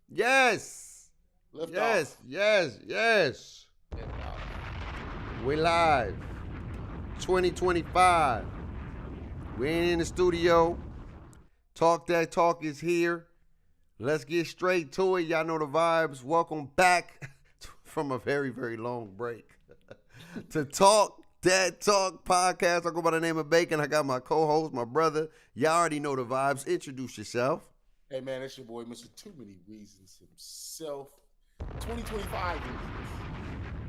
Yes. Lift Yes. off. Yes. Yes. Lift off. We live. 2025. We ain't in the studio. Talk That Talk is here. Let's get straight to it. Y'all know the vibes. Welcome back from a very, very long break to Talk That Talk podcast. I go by the name of Bacon. I got my co-host, my brother. Y'all already know the vibes. Introduce yourself. Hey man, it's your boy, Mr. Too Many Reasons himself. 2025 reasons.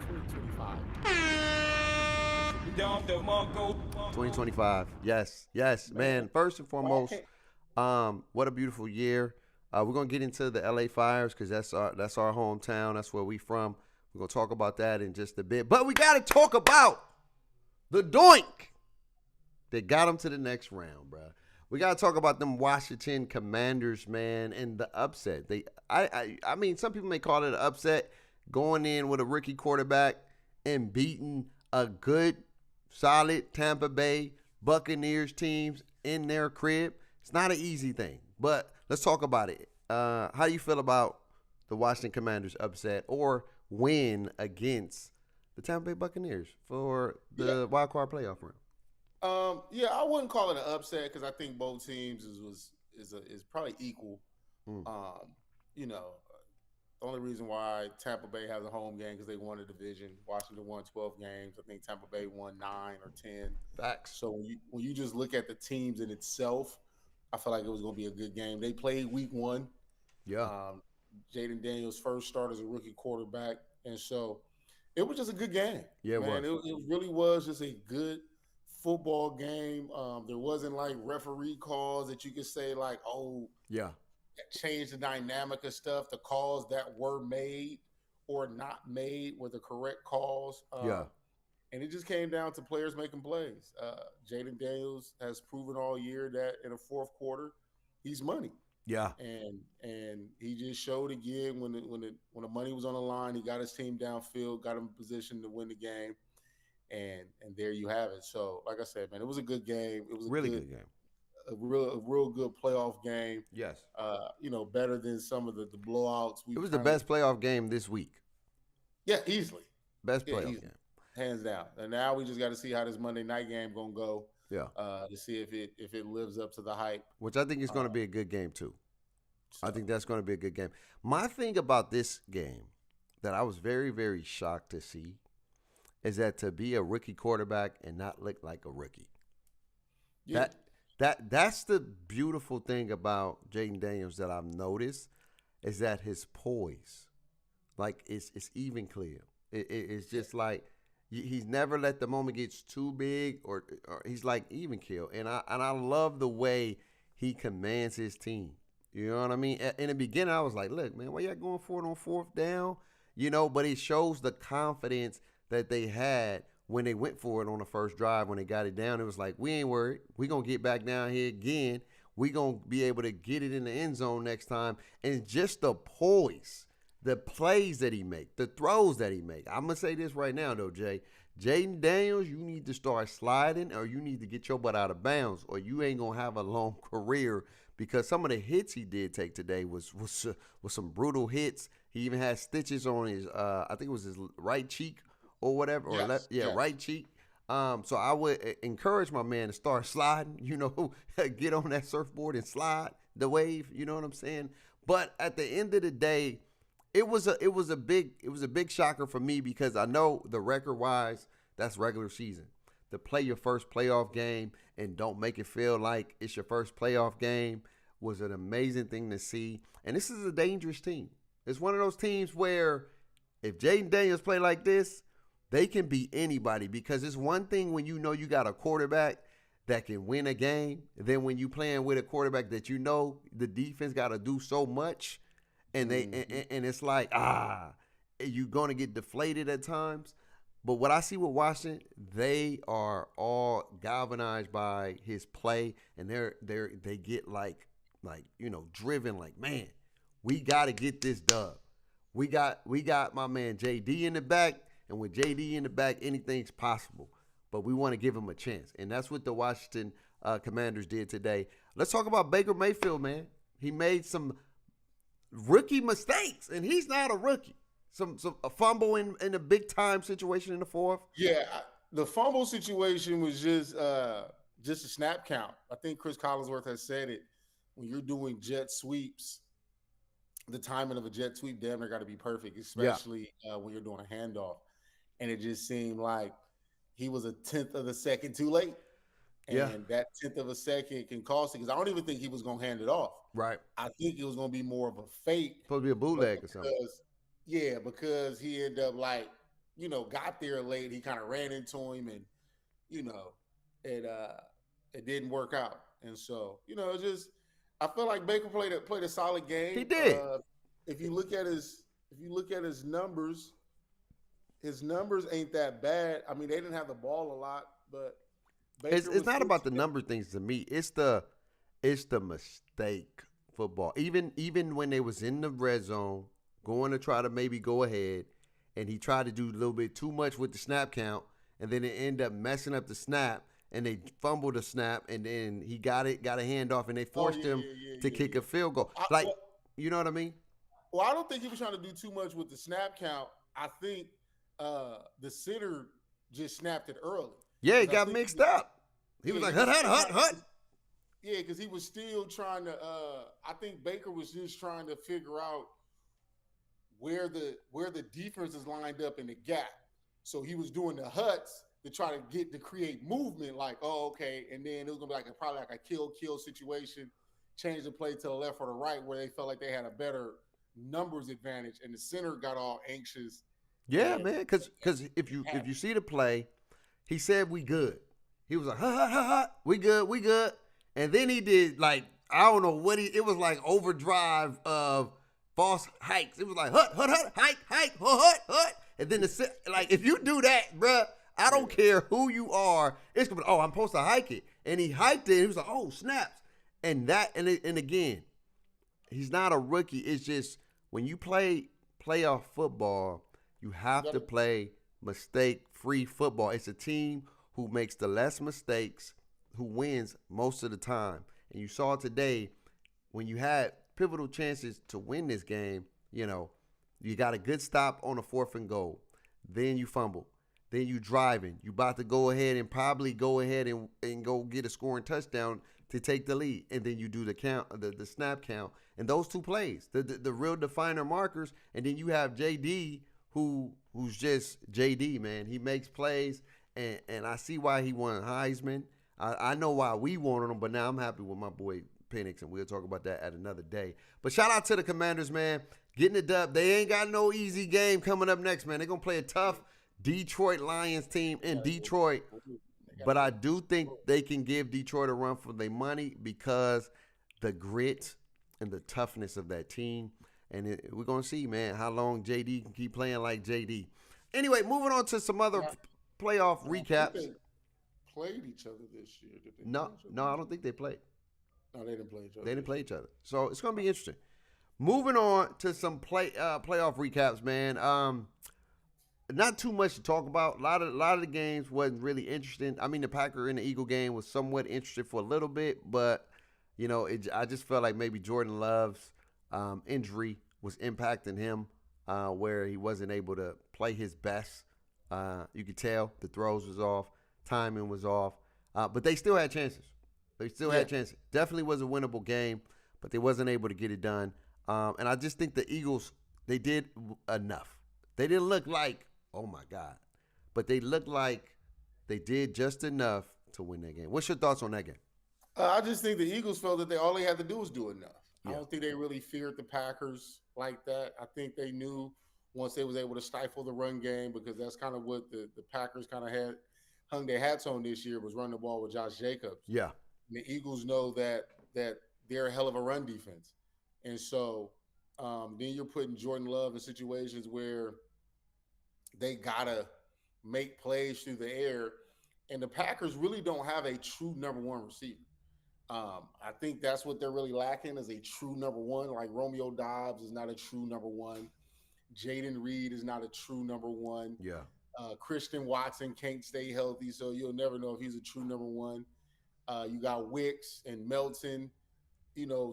2025. 2025. Yes, yes, Man, man. First and why I foremost, can't? what a beautiful year. We're gonna get into the LA Fires because that's our hometown. That's where we from. We're gonna talk about that in just a bit. But we gotta talk about the doink that got them to the next round, bro. We gotta talk about them Washington Commanders, man, and the upset. I mean, some people may call it an upset, going in with a rookie quarterback and beating a good, solid Tampa Bay Buccaneers teams in their crib. It's not an easy thing, but let's talk about it. How do you feel about the Washington Commanders upset or win against the Tampa Bay Buccaneers for Yeah, the wild card playoff round? yeah, I wouldn't call it an upset because I think both teams is probably equal. Mm. Um, you know, the only reason why Tampa Bay has a home game because they won a division. Washington won 12 games. I think Tampa Bay won 9 or 10. Facts. So when you just look at the teams in itself, I feel like it was going to be a good game. They played week one. Yeah. Um, Jaden Daniels' first start as a rookie quarterback, and so it was just a good game, Yeah, it man. was. It really was just a good football game. There wasn't like referee calls that you could say like, oh, Yeah. that changed the dynamic of stuff. The calls that were made or not made were the correct calls. Yeah. And it just came down to players making plays. Jaden Daniels has proven all year that in the fourth quarter, he's money, Yeah. and he just showed again when the money was on the line, he got his team downfield, got him in position to win the game, and there you have it. So, like I said, man, it was a good game. It was Really good game. a real good playoff game. Yes. Better than some of the blowouts It we've was the kind of best playoff game this week. yeah easily Best yeah playoff easily game. hands down. And now we just got to see how this Monday night game gonna go Yeah. to see if it lives up to the hype. Which I think is going to Uh, be a good game too. I so think that's going to be a good game. My thing about this game that I was very, very shocked to see is that to be a rookie quarterback and not look like a rookie. yeah, That's the beautiful thing about Jaden Daniels that I've noticed is that his poise, like it's even clear. It's yeah, just like he's never let the moment get too big, or he's like even kill. And I love the way he commands his team. You know what I mean? In the beginning, I was like, look, man, why y'all going for it on fourth down? But it shows the confidence that they had when they went for it on the first drive when they got it down. It was like, we ain't worried. We gonna get back down here again. We gonna be able to get it in the end zone next time. And just the poise, the plays that he make, the throws that he make. I'm gonna say this right now though, Jay. Jaden Daniels, you need to start sliding, or you need to get your butt out of bounds, or you ain't gonna have a long career. Because some of the hits he did take today was some brutal hits. He even had stitches on his, I think it was his right cheek or whatever, or left, yes, yeah, yes. right cheek. So I would encourage my man to start sliding. Get on that surfboard and slide the wave. You know what I'm saying? But at the end of the day, it was a big shocker for me because I know the record wise that's regular season. To play your first playoff game and don't make it feel like it's your first playoff game was an amazing thing to see. And this is a dangerous team. It's one of those teams where if Jaden Daniels play like this, they can beat anybody because it's one thing when you know you got a quarterback that can win a game. Then when you playing with a quarterback that you know the defense got to do so much, and they Hmm. and it's like you're gonna get deflated at times. But what I see with Washington, they are all galvanized by his play, and they get like driven. Like, man, we got to get this dub. We got my man JD in the back, and with JD in the back, anything's possible. But we want to give him a chance, and that's what the Washington Commanders did today. Let's talk about Baker Mayfield, man. He made some rookie mistakes, and he's not a rookie. Some a fumble in a big time situation in the fourth. Yeah, the fumble situation was just a snap count. I think Chris Collinsworth has said it. When you're doing jet sweeps, the timing of a jet sweep damn near got to be perfect, Yeah, especially when you're doing a handoff. And it just seemed like he was a tenth of a second too late. yeah, And that tenth of a second can cost it because I don't even think he was going to hand it off. right. I think it was going to be more of a fake. Supposed to be a But bootleg or something. because he ended up like, got there late. He kind of ran into him and, you know, it didn't work out. And so, it's just I feel like Baker played a solid game. He did. If you look at his numbers, ain't that bad. I mean, they didn't have the ball a lot, but Baker It's not about the number things to me. It's the mistake football. Even when they was in the red zone, going to try to maybe go ahead, and he tried to do a little bit too much with the snap count, and then it ended up messing up the snap, and they fumbled the snap, and then he got a handoff, and they forced him to kick a field goal. You know what I mean? Well, I don't think he was trying to do too much with the snap count. I think the center just snapped it early. Yeah, it got mixed up. He was like, hut. Yeah, because he was still trying to. I think Baker was just trying to figure out where the defense is lined up in the gap. So he was doing the huts to try to create movement. Like, oh, okay, and then it was gonna be probably like a kill situation. Change the play to the left or the right where they felt like they had a better numbers advantage, and the center got all anxious. Yeah, man, because if you see the play, he said we good. He was like, hut, we good. And then he did like, I don't know what it was like overdrive of false hikes. It was like hut, hike, hut. And then if you do that, bruh, I don't care who you are. It's gonna be, I'm supposed to hike it. And he hiked it. And he was like, oh, snaps. And again, he's not a rookie. It's just when you play playoff football, you have to play mistake-free football. It's a team who makes the less mistakes, who wins most of the time. And you saw today when you had pivotal chances to win this game, you got a good stop on a 4th and goal. Then you fumble. Then you driving. You about to go ahead and probably go ahead and go get a scoring touchdown to take the lead. And then you do the snap count. And those two plays, the real definer markers. And then you have JD who's just JD, man. He makes plays. And I see why he won Heisman. I know why we wanted him, but now I'm happy with my boy Penix, and we'll talk about that at another day. But shout out to the Commanders, man. Getting it done. They ain't got no easy game coming up next, man. They're going to play a tough Detroit Lions team in Detroit. But I do think they can give Detroit a run for their money because the grit and the toughness of that team. And we're going to see, man, how long JD can keep playing like JD. Anyway, moving on to some other playoff recaps. They played each other this year. No, I don't think they played. No, they didn't play each other. They didn't play each other. So it's going to be interesting. Moving on to some playoff recaps, man. Not too much to talk about. A lot of the games wasn't really interesting. I mean, the Packer and the Eagle game was somewhat interesting for a little bit, but I just felt like maybe Jordan Love's injury was impacting him, where he wasn't able to play his best. You could tell the throws was off, timing was off, but they still had chances. Had chances. Definitely was a winnable game, but they wasn't able to get it done. And I just think the Eagles, they did enough. They didn't look like, oh my God, but they looked like they did just enough to win that game. What's your thoughts on that game? I just think the Eagles felt that all they had to do was do enough. Yeah. I don't think they really feared the Packers like that. I think they knew once they was able to stifle the run game, because that's kind of what the Packers kind of hung their hats on this year, was run the ball with Josh Jacobs. Yeah. And the Eagles know that they're a hell of a run defense. And so then you're putting Jordan Love in situations where they got to make plays through the air. And the Packers really don't have a true number one receiver. I think that's what they're really lacking, is a true number one. Like Romeo Doubs is not a true number one. Jaden Reed is not a true number one. Yeah. Christian Watson can't stay healthy, so you'll never know if he's a true number one. You got Wicks and Melton.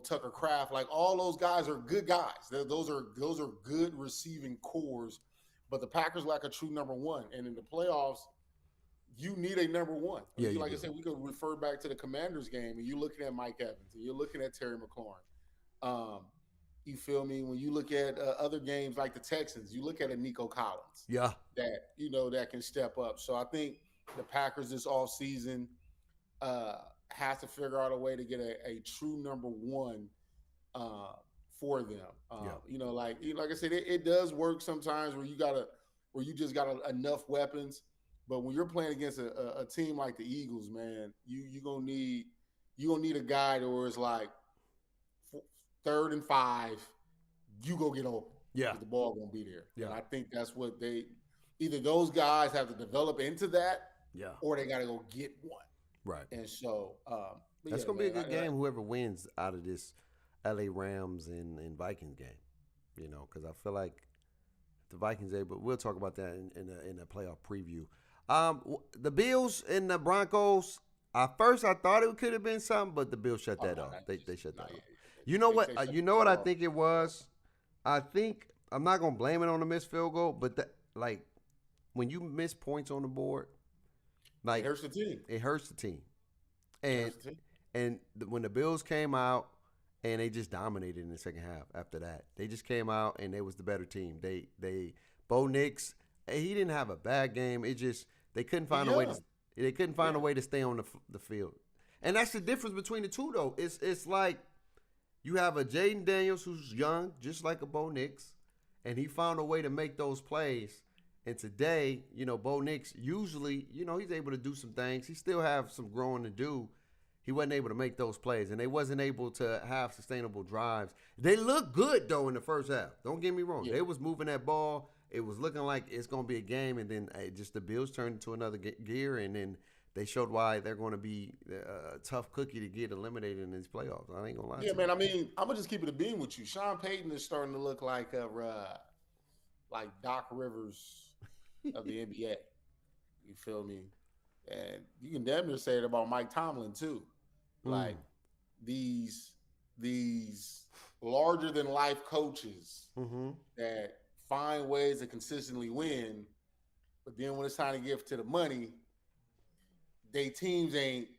Tucker Kraft, like all those guys are good guys. Those are good receiving cores, but the Packers lack a true number one. And in the playoffs, you need a number one. Yeah, you Like I do. said, we could refer back to the Commanders game, and you're looking at Mike Evans, and you're looking at Terry McLaurin. Um, you feel me? When you look at other games like the Texans, you look at a Nico Collins Yeah. that can step up. So I think the Packers this offseason has to figure out a way to get a true number one uh, for them. Yeah. Like I said, it does work sometimes where you just got enough weapons. But when you're playing against a team like the Eagles, man, you gonna need a guy that where it's like 3rd and 5, you go get open. Yeah. The ball gonna be there. Yeah. And I think that's what either those guys have to develop into that, Yeah. or they got to go get one. Right. And so That's going to be a good game, whoever wins out of this LA Rams and Vikings game. Because I feel like the Vikings but we'll talk about that in a playoff preview. The Bills and the Broncos, at first I thought it could have been something, but the Bills shut that off. They shut that off. You know what I think it was? I think, I'm not going to blame it on the missed field goal, but when you miss points on the board, it hurts the team. It hurts the team. And when the Bills came out and they just dominated in the second half after that. They just came out and they was the better team. Bo Nix, he didn't have a bad game. It just they couldn't find a way to stay on the field. And that's the difference between the two though. It's like you have a Jaden Daniels who's young, just like a Bo Nix, and he found a way to make those plays. And today, Bo Nix, usually, he's able to do some things. He still have some growing to do. He wasn't able to make those plays, and they wasn't able to have sustainable drives. They look good, though, in the first half. Don't get me wrong. Yeah. They was moving that ball. It was looking like it's going to be a game, and then just the Bills turned into another gear, and then they showed why they're going to be a tough cookie to get eliminated in these playoffs. I ain't going to lie to you. Yeah, man, I mean, I'm going to just keep it a beam with you. Sean Payton is starting to look like Doc Rivers of the NBA. You feel me? And you can damn near say it about Mike Tomlin too. Like these larger than life coaches that find ways to consistently win, but then when it's time to give to the money, they teams ain't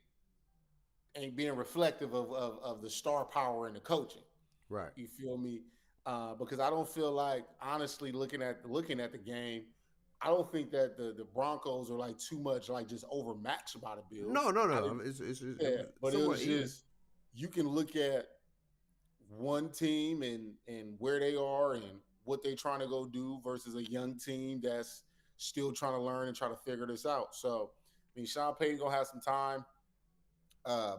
being reflective of the star power and the coaching. Right. You feel me? Because I don't feel like, honestly, looking at the game, I don't think that the Broncos are like too much like just overmatched by the Bills. No. But it was just you can look at one team and where they are and what they're trying to go do versus a young team that's still trying to learn and try to figure this out. So, I mean, Sean Payton gonna have some time.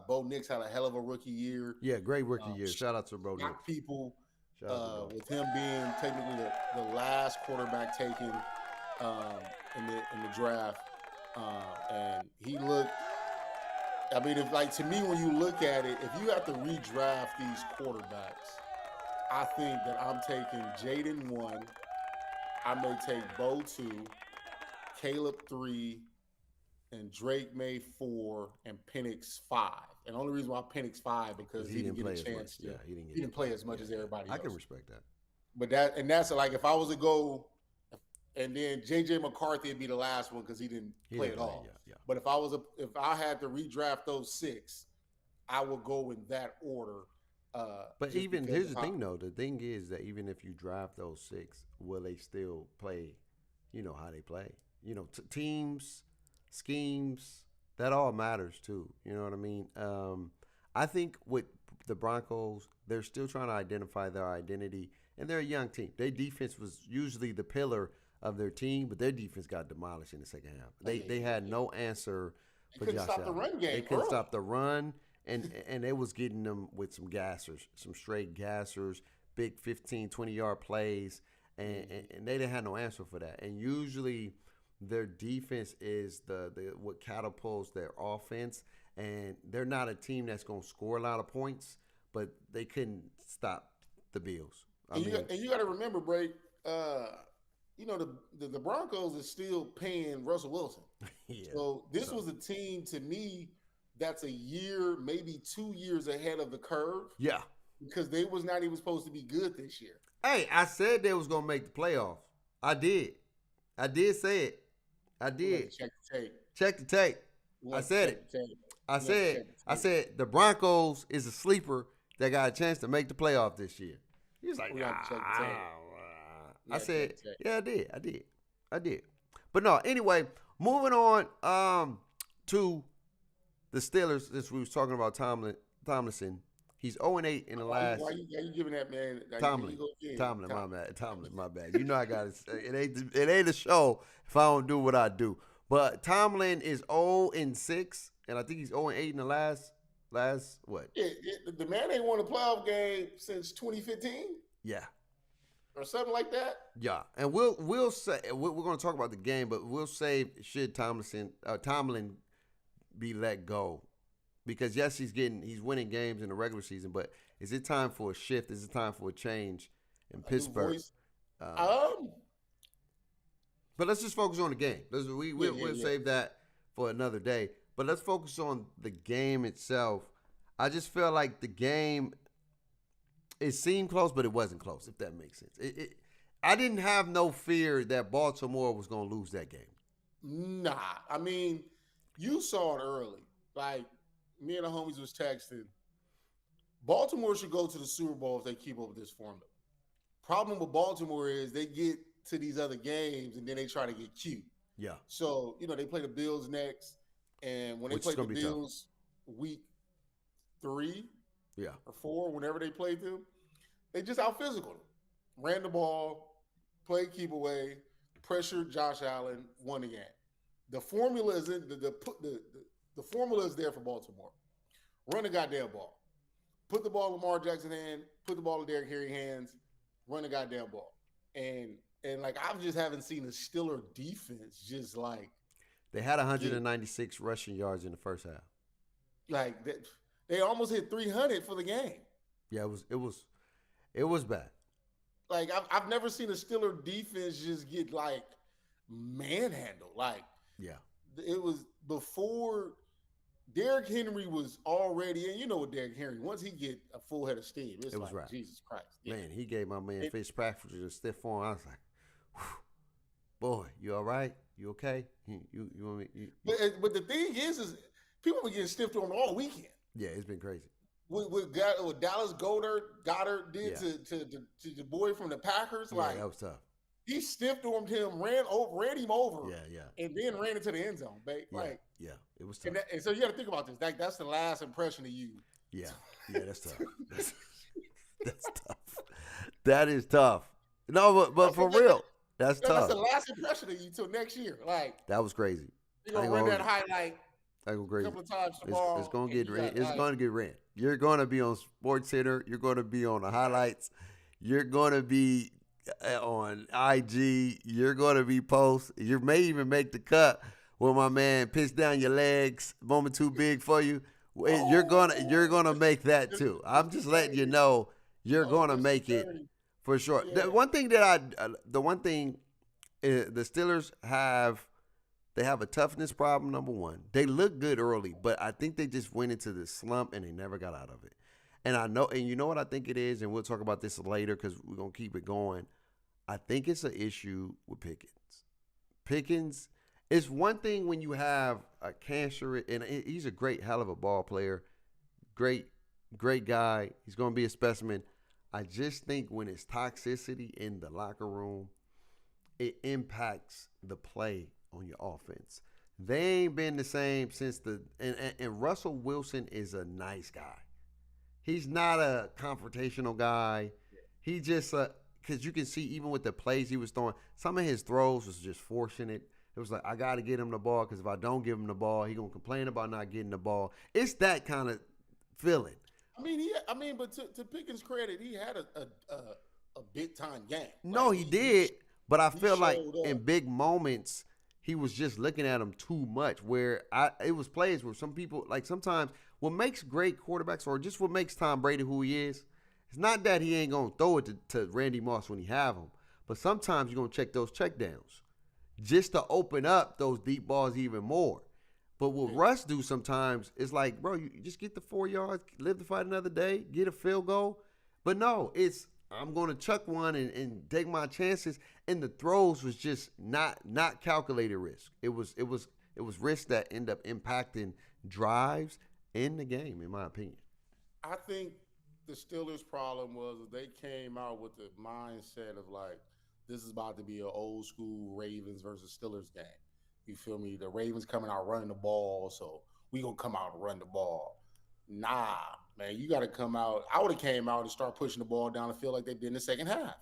Bo Nix had a hell of a rookie year. Yeah, great rookie year. Shout out to Bo Nix. People with him being technically the last quarterback taken in the draft, and he looked. I mean, to me, when you look at it, if you have to redraft these quarterbacks, I think that I'm taking Jaden 1, I may take Bo 2, Caleb 3, and Drake May 4, and Penix 5. And the only reason why Penix 5 because he didn't get a chance. He didn't play as much as everybody else. I can respect that. But that's like if I was to go. And then J.J. McCarthy would be the last one because he didn't play at all. Yeah. But if I had to redraft those 6, I would go in that order. But even here's the thing, though. The thing is that even if you draft those 6, will they still play? How they play. Teams, schemes, that all matters too. You know what I mean? I think with the Broncos, they're still trying to identify their identity, and they're a young team. Their defense was usually the pillar of their team, but their defense got demolished in the second half. They had no answer for Josh Allen. Stop the run game. They couldn't stop the run, and they was getting them with some gassers, some straight gassers, big 15, 20-yard plays, and they didn't have no answer for that. And usually their defense is the what catapults their offense, and they're not a team that's going to score a lot of points, but they couldn't stop the Bills. And you got to remember, Bray, the Broncos is still paying Russell Wilson. Yeah. So this was a team, to me, that's a year, maybe 2 years ahead of the curve Yeah. because they was not even supposed to be good this year. Hey, I said they was gonna make the playoffs. I did. I did say it. I did. Check the tape. Check the tape. I said it. I said the Broncos is a sleeper that got a chance to make the playoff this year. He was like, I said, yeah, I did. But no, anyway, moving on to the Steelers, since we was talking about Tomlinson. He's 0-8 in the last. Why you giving that man? Tomlin, my bad. You know I got it ain't a show if I don't do what I do. But Tomlin is 0-6, and I think he's 0-8 in the last what? The man ain't won a playoff game since 2015. Yeah. Or something like that. Yeah, and we'll say we're going to talk about the game, but we'll say should Tomlin be let go. Because yes, he's winning games in the regular season, but is it time for a shift? Is it time for a change in Pittsburgh? But let's just focus on the game. We'll save that for another day. But let's focus on the game itself. I just feel like the game, it seemed close, but it wasn't close, if that makes sense. I didn't have no fear that Baltimore was going to lose that game. Nah. I mean, you saw it early. Like, me and the homies was texting. Baltimore should go to the Super Bowl if they keep up with this formula. Problem with Baltimore is they get to these other games and then they try to get cute. Yeah. So, they play the Bills next. And when they play the Bills week 3 or 4, whenever they played them, they just out-physical them. Ran the ball, played keep away, pressured Josh Allen, won the game. The formula is in the formula is there for Baltimore. Run the goddamn ball. Put the ball in Lamar Jackson's hand. Put the ball in Derrick Henry's hands. Run the goddamn ball. And like I just haven't seen a Steeler defense just like they had 196 rushing yards in the first half. Like they almost hit 300 for the game. Yeah, it was bad. Like I've never seen a Steeler defense just get like manhandled. Like it was before. Derrick Henry was already, and you know what Derrick Henry, once he get a full head of steam, it was like, right. Jesus Christ. Yeah. Man, he gave my man Fitzpatrick a stiff arm. I was like, boy, you all right? You okay? You want me? But the thing is people were getting stiffed on all weekend. Yeah, it's been crazy. What Dallas Goddard did to the boy from the Packers, like that was tough. He stiff-armed him, ran him over, and then ran into the end zone, babe. Yeah, it was tough. And so you got to think about this. That's the last impression of you. Yeah, that's tough. That's tough. That is tough. No, but for real, that's tough. That's the last impression of you till next year. Like that was crazy. You're gonna run that highlight a couple of times tomorrow. It's gonna get ran. It's gonna get ran. You're gonna be on SportsCenter. You're gonna be on the highlights. You're gonna be on IG, you're going to be post. You may even make the cut when my man pitch down your legs, moment too big for you. You're gonna make that too. I'm just letting you know you're gonna make it for sure. Yeah. The one thing the Steelers have, they have a toughness problem. Number one, they look good early, but I think they just went into the slump and they never got out of it. And I know, and you know what I think it is, and we'll talk about this later because we're going to keep it going. I think it's an issue with Pickens. Pickens, it's one thing when you have a cancer, and he's a hell of a ball player. Great guy. He's going to be a specimen. I just think when it's toxicity in the locker room, it impacts the play on your offense. They ain't been the same since and Russell Wilson is a nice guy. He's not a confrontational guy. He just, because you can see even with the plays he was throwing, some of his throws was just forcing it. It was like, I got to get him the ball because if I don't give him the ball, he's going to complain about not getting the ball. It's that kind of feeling. But to Pickens' credit, he had a big-time game. No, he did, but I feel like in big moments, he was just looking at him too much where it was plays where some people, like sometimes – what makes great quarterbacks, or just what makes Tom Brady who he is, it's not that he ain't going to throw it to Randy Moss when he have him, but sometimes you're going to check those checkdowns just to open up those deep balls even more. But what Russ do sometimes is like, bro, you just get the 4 yards, live to fight another day, get a field goal. But no, it's I'm going to chuck one and take my chances. And the throws was just not calculated risk. It was risk that end up impacting drives in the game, in my opinion. I think the Steelers' problem was they came out with the mindset of like, this is about to be an old school Ravens versus Steelers game. You feel me? The Ravens coming out running the ball, so we gonna come out and run the ball. Nah, man, you got to come out. I would have came out and start pushing the ball down the field like they did in the second half.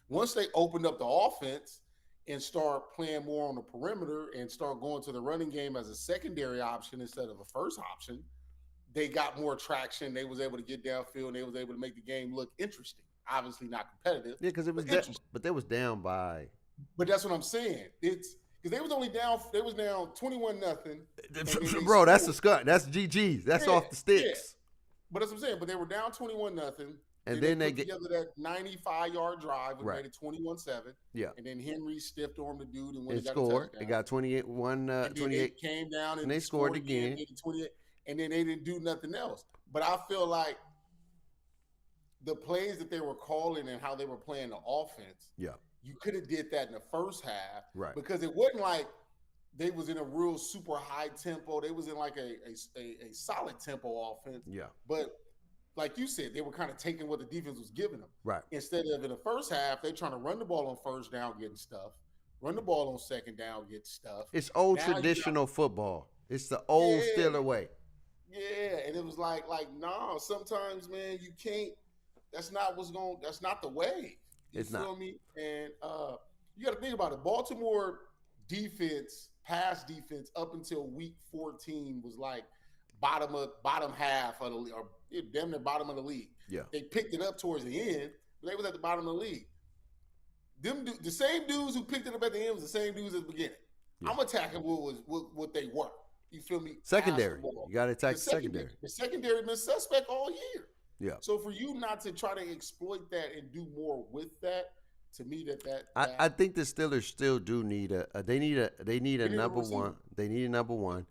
Once they opened up the offense and start playing more on the perimeter and start going to the running game as a secondary option instead of a first option, they got more traction. They was able to get downfield and they was able to make the game look interesting. Obviously not competitive. Yeah, because it was but they was down by. But that's what I'm saying. It's because they was only down. They was down 21-0. Bro, that's a scut. That's GG's. That's off the sticks. Yeah. But that's what I'm saying. But they were down 21-0. And then they get together that 95-yard drive and right. made it 21-7. Yeah. And then Henry stiffed armed the dude and when they scored. They got 28. 28. Came down and they scored again. 28. And then they didn't do nothing else. But I feel like the plays that they were calling and how they were playing the offense. Yeah. You could have did that in the first half, right? Because it wasn't like they was in a real super high tempo. They was in like a solid tempo offense. Yeah. But like you said, they were kind of taking what the defense was giving them. Right. Instead of in the first half, they trying to run the ball on first down, getting stuff. Run the ball on second down, get stuff. It's old traditional football. It's the old Steeler way. Yeah, and it was like, nah. Sometimes, man, you can't. That's not the way. You it's feel not. me? And you got to think about it. Baltimore defense, pass defense, up until week 14 was like bottom half of the league, or damn near bottom of the league. Yeah. They picked it up towards the end, but they was at the bottom of the league. The same dudes who picked it up at the end was the same dudes at the beginning. Yeah. I'm attacking what they were. You feel me? Secondary. You got to attack the secondary. The secondary been suspect all year. Yeah. So for you not to try to exploit that and do more with that, to me, I think the Steelers still do need they need a number one. They need a number one,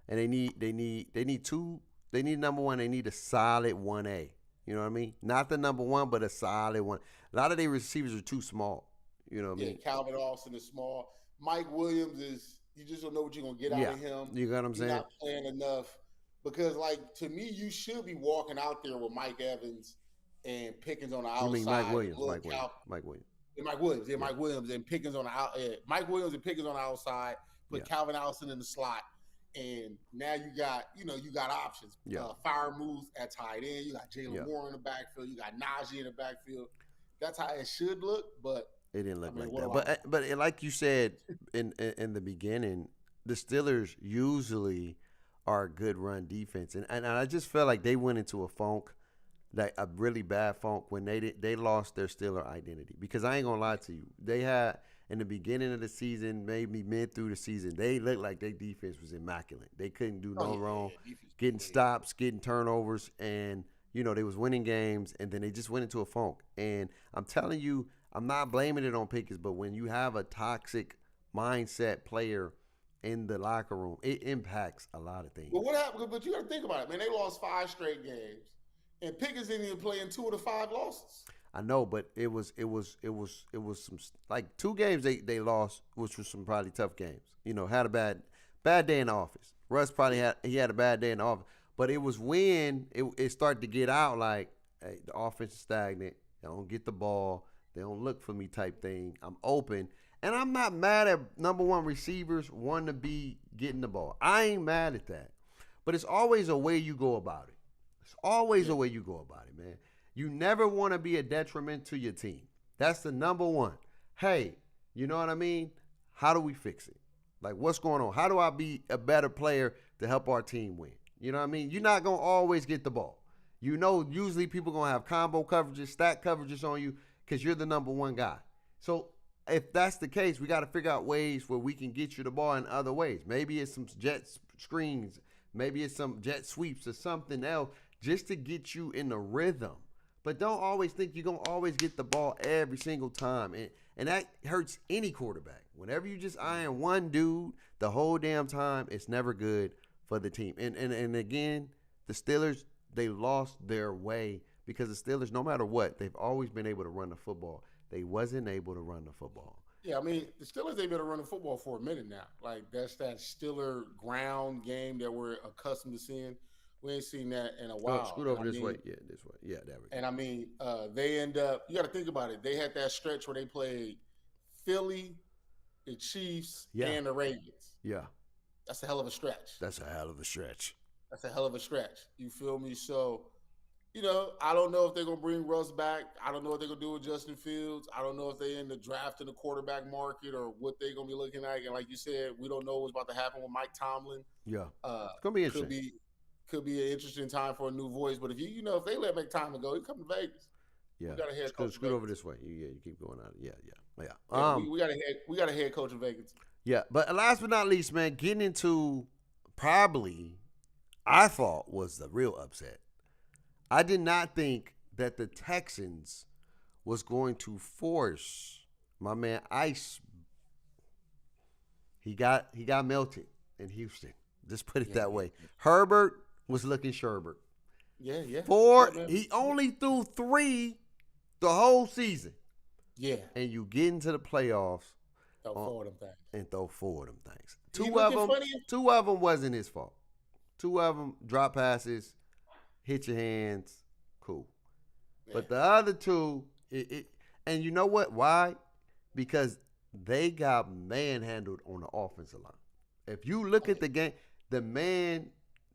and they need two. They need number one. They need a solid 1A. You know what I mean? Not the number one, but a solid one. A lot of their receivers are too small. You know what I mean? Calvin Austin is small. Mike Williams is. You just don't know what you're gonna get out of him. You got what I'm saying? Not playing enough. Because, like, to me, you should be walking out there with Mike Evans and Pickens on the outside. You mean Mike Williams? Mike Williams. Yeah, Mike Williams and Pickens on the out. Mike Williams and Pickens on the outside. Put Calvin Allison in the slot, and now you got options. Yeah. Fire moves at tight end. You got Jalen Moore in the backfield. You got Najee in the backfield. That's how it should look, but it didn't look like that. But like you said in the beginning, the Steelers usually are a good run defense, and I just felt like they went into a funk, like a really bad funk when they lost their Steeler identity. Because I ain't gonna lie to you, they had in the beginning of the season, maybe mid through the season, they looked like their defense was immaculate. They couldn't do no wrong, getting stops, getting turnovers, and they was winning games, and then they just went into a funk. And I'm telling you, I'm not blaming it on Pickens, but when you have a toxic mindset player in the locker room, it impacts a lot of things. But what happened? But you got to think about it, man. They lost 5 straight games, and Pickens didn't even play in 2 of the 5 losses. I know, but it was some like 2 games they lost, which was some probably tough games. Had a bad day in the office. Russ probably had a bad day in the office, but it was when it started to get out like, hey, the offense is stagnant. They don't get the ball. They don't look for me type thing. I'm open. And I'm not mad at number one receivers wanting to be getting the ball. I ain't mad at that. But it's always a way you go about it. It's always a way you go about it, man. You never want to be a detriment to your team. That's the number one. Hey, you know what I mean? How do we fix it? Like, what's going on? How do I be a better player to help our team win? You know what I mean? You're not going to always get the ball. Usually people going to have combo coverages, stack coverages on you because you're the number one guy. So if that's the case, we got to figure out ways where we can get you the ball in other ways. Maybe it's some jet screens. Maybe it's some jet sweeps or something else just to get you in the rhythm. But don't always think you're going to always get the ball every single time. And that hurts any quarterback. Whenever you just iron one dude the whole damn time, it's never good for the team. And again, the Steelers, they lost their way because the Steelers, no matter what, they've always been able to run the football. They wasn't able to run the football. Yeah, I mean, the Steelers, they've been running football for a minute now. Like, that's that Steeler ground game that we're accustomed to seeing. We ain't seen that in a while. Scoot over this way. Yeah, this way. Yeah, there we go. And I mean, they end up, you got to think about it. They had that stretch where they played Philly, the Chiefs, and the Ravens. Yeah. That's a hell of a stretch. That's a hell of a stretch. That's a hell of a stretch. You feel me? So, you know, I don't know if they're going to bring Russ back. I don't know what they're going to do with Justin Fields. I don't know if they're in the draft in the quarterback market or what they're going to be looking at. And like you said, we don't know what's about to happen with Mike Tomlin. Yeah. It's going to be interesting. Could be an interesting time for a new voice. But if if they let Mike Tomlin go, he come to Vegas. Yeah. We got a head coach. Scoot over this way. You keep going out. Yeah. We got a head coach in Vegas. Yeah. But last but not least, man, getting into probably I thought was the real upset. I did not think that the Texans was going to force my man Ice. He got melted in Houston. Just put it that way. Herbert was looking Sherbert. Yeah. He only threw 3 the whole season. Yeah. And you get into the playoffs. Throw 4 of them things. And throw 4 of them things. Two of them wasn't his fault. 2 of them drop passes, hit your hands, cool. Yeah. But the other 2, and you know what? Why? Because they got manhandled on the offensive line. If you look at the game, the man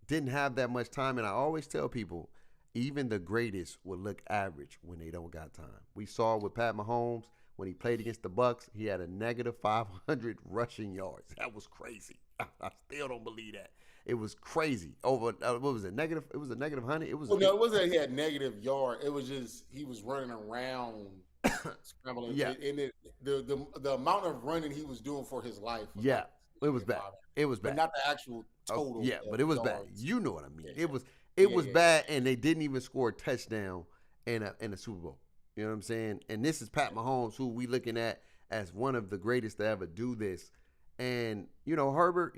didn't have that much time, and I always tell people, even the greatest will look average when they don't got time. We saw with Pat Mahomes when he played against the Bucs, he had a negative 500 rushing yards. That was crazy. I still don't believe that. It was crazy. Over what was it? Negative. It was a negative 100. It was. Well, no, it wasn't that he had negative yard. It was just he was running around, scrambling. Yeah. And the amount of running he was doing for his life. It was bad. It was bad. But not the actual total. But it was bad. You know what I mean. Yeah, it was bad, and they didn't even score a touchdown in a Super Bowl. You know what I'm saying? And this is Pat Mahomes, who we looking at as one of the greatest to ever do this. And, Herbert,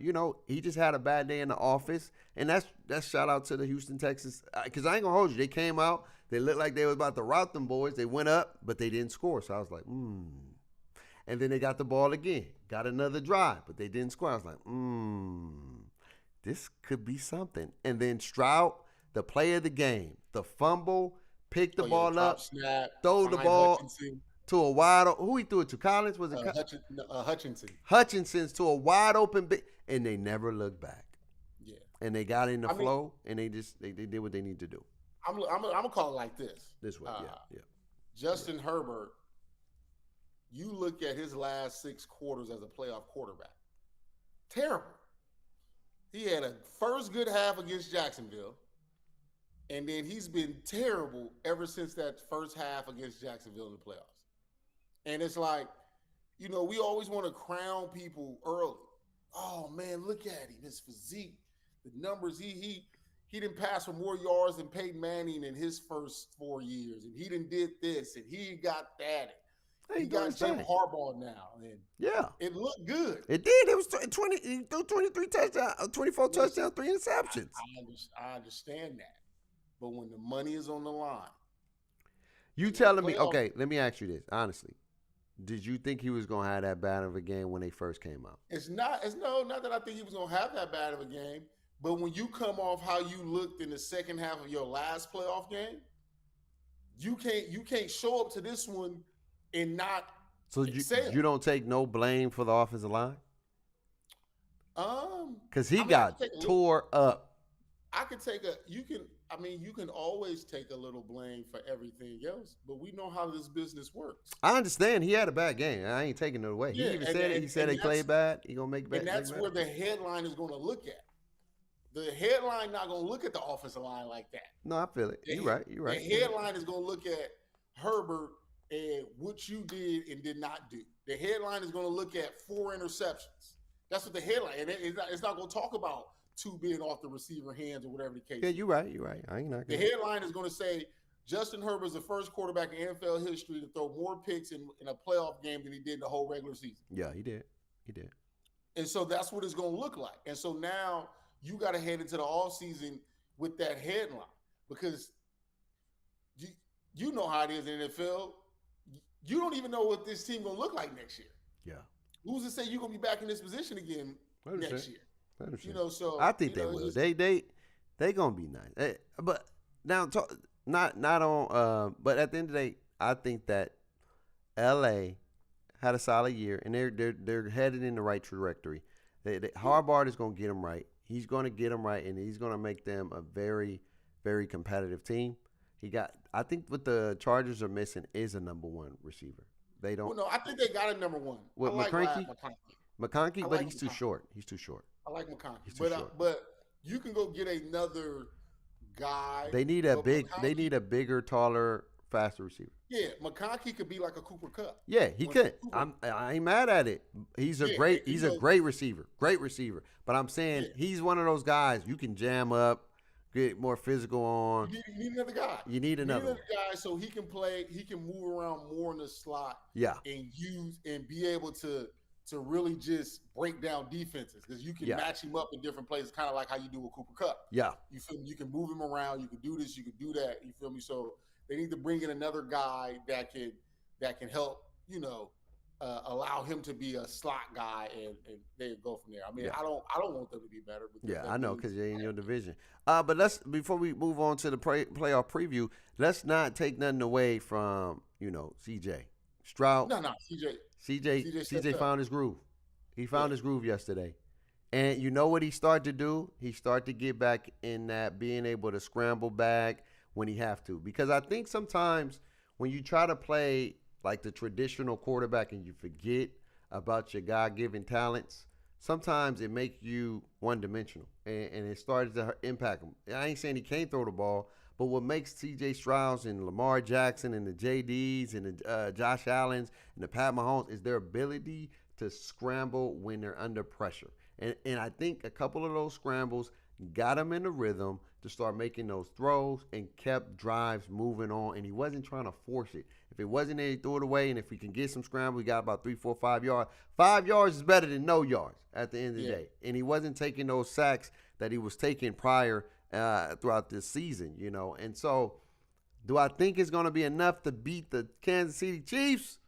he just had a bad day in the office. And that's shout out to the Houston Texans. Because I ain't going to hold you. They came out. They looked like they was about to rout them boys. They went up, but they didn't score. So I was like, And then they got the ball again. Got another drive, but they didn't score. I was like, this could be something. And then Stroud, the play of the game, the fumble, pick the ball up, snap, throw the ball. Hutchinson. To a wide open, who he threw it to? Collins? Was it Hutchinson? Hutchinson's to a wide open big, and they never looked back. Yeah, and they got in the flow, and they did what they need to do. I'm gonna call it like this. This way, yeah. Justin Herbert, you look at his last 6 quarters as a playoff quarterback. Terrible. He had a first good half against Jacksonville, and then he's been terrible ever since that first half against Jacksonville in the playoffs. And it's like, we always want to crown people early. Oh man, look at him, his physique, the numbers. He didn't pass for more yards than Peyton Manning in his first 4 years, and he didn't did this, and he got that. He got Jim Harbaugh now, and it looked good. It did. It was 20. He threw 23 touchdowns, 24 touchdowns, 3 interceptions. I understand that, but when the money is on the line, you telling me? Okay, let me ask you this honestly. Did you think he was gonna have that bad of a game when they first came out? Not that I think he was gonna have that bad of a game, but when you come off how you looked in the second half of your last playoff game, you can't show up to this one and not. So you don't take no blame for the offensive line? Because he got tore up. I could take you can always take a little blame for everything else, but we know how this business works. I understand he had a bad game. I ain't taking it away. Yeah, he even said it. He said he played bad. He gonna make bad. And that's where the headline is going to look at. The headline not going to look at the offensive line like that. No, I feel it. You're right. The headline is going to look at Herbert and what you did and did not do. The headline is going to look at 4 interceptions. That's what the headline. And it's not going to talk about 2 being off the receiver hands or whatever the case. Yeah, you're right. I ain't not. The headline is going to say Justin Herbert is the first quarterback in NFL history to throw more picks in a playoff game than he did in the whole regular season. Yeah, he did. And so that's what it's going to look like. And so now you got to head into the offseason with that headline because you, you know how it is in the NFL. You don't even know what this team going to look like next year. Yeah. Who's to say you're going to be back in this position again next year? I understand. So I think they will. just, they gonna be nice. But now, not on. But at the end of the day, I think that L.A. had a solid year, and they're headed in the right trajectory. Harbaugh is gonna get them right. He's gonna get them right, and he's gonna make them a very, very competitive team. I think what the Chargers are missing is a number one receiver. They don't. Well, no, I think they got a number one. What, I like McConkey, but he's too short. He's too short. I like McConkey, He's too short. But you can go get another guy. They need They need a bigger, taller, faster receiver. Yeah, McConkey could be like a Cooper Kupp. Yeah, he could. I ain't mad at it. He's a great receiver. Great receiver. But I'm saying he's one of those guys you can jam up, get more physical on. You need another guy. You need another guy so he can play. He can move around more in the slot. Yeah, and be able to really just break down defenses because you can match him up in different places, kind of like how you do with Cooper Kupp. Yeah, you feel me? You can move him around. You can do this. You can do that. You feel me? So they need to bring in another guy that can help. Allow him to be a slot guy, and they go from there. I mean, I don't want them to be better. I know because they're in your division. But before we move on to the playoff preview, let's not take nothing away from CJ Stroud. No, CJ found his groove. He found his groove yesterday, and you know what he started to do? He started to get back in that being able to scramble back when he have to. Because I think sometimes when you try to play like the traditional quarterback and you forget about your God-given talents, sometimes it makes you one-dimensional, and it started to impact him. I ain't saying he can't throw the ball, but what makes C.J. Stroud and Lamar Jackson and the J.D.s and the Josh Allens and the Pat Mahomes is their ability to scramble when they're under pressure. And I think a couple of those scrambles got him in the rhythm to start making those throws and kept drives moving on, and he wasn't trying to force it. If it wasn't there, he threw it away, and if we can get some scramble, we got about 3, 4, 5 yards. 5 yards is better than no yards at the end of the day. And he wasn't taking those sacks that he was taking prior throughout this season, And so do I think it's going to be enough to beat the Kansas City Chiefs?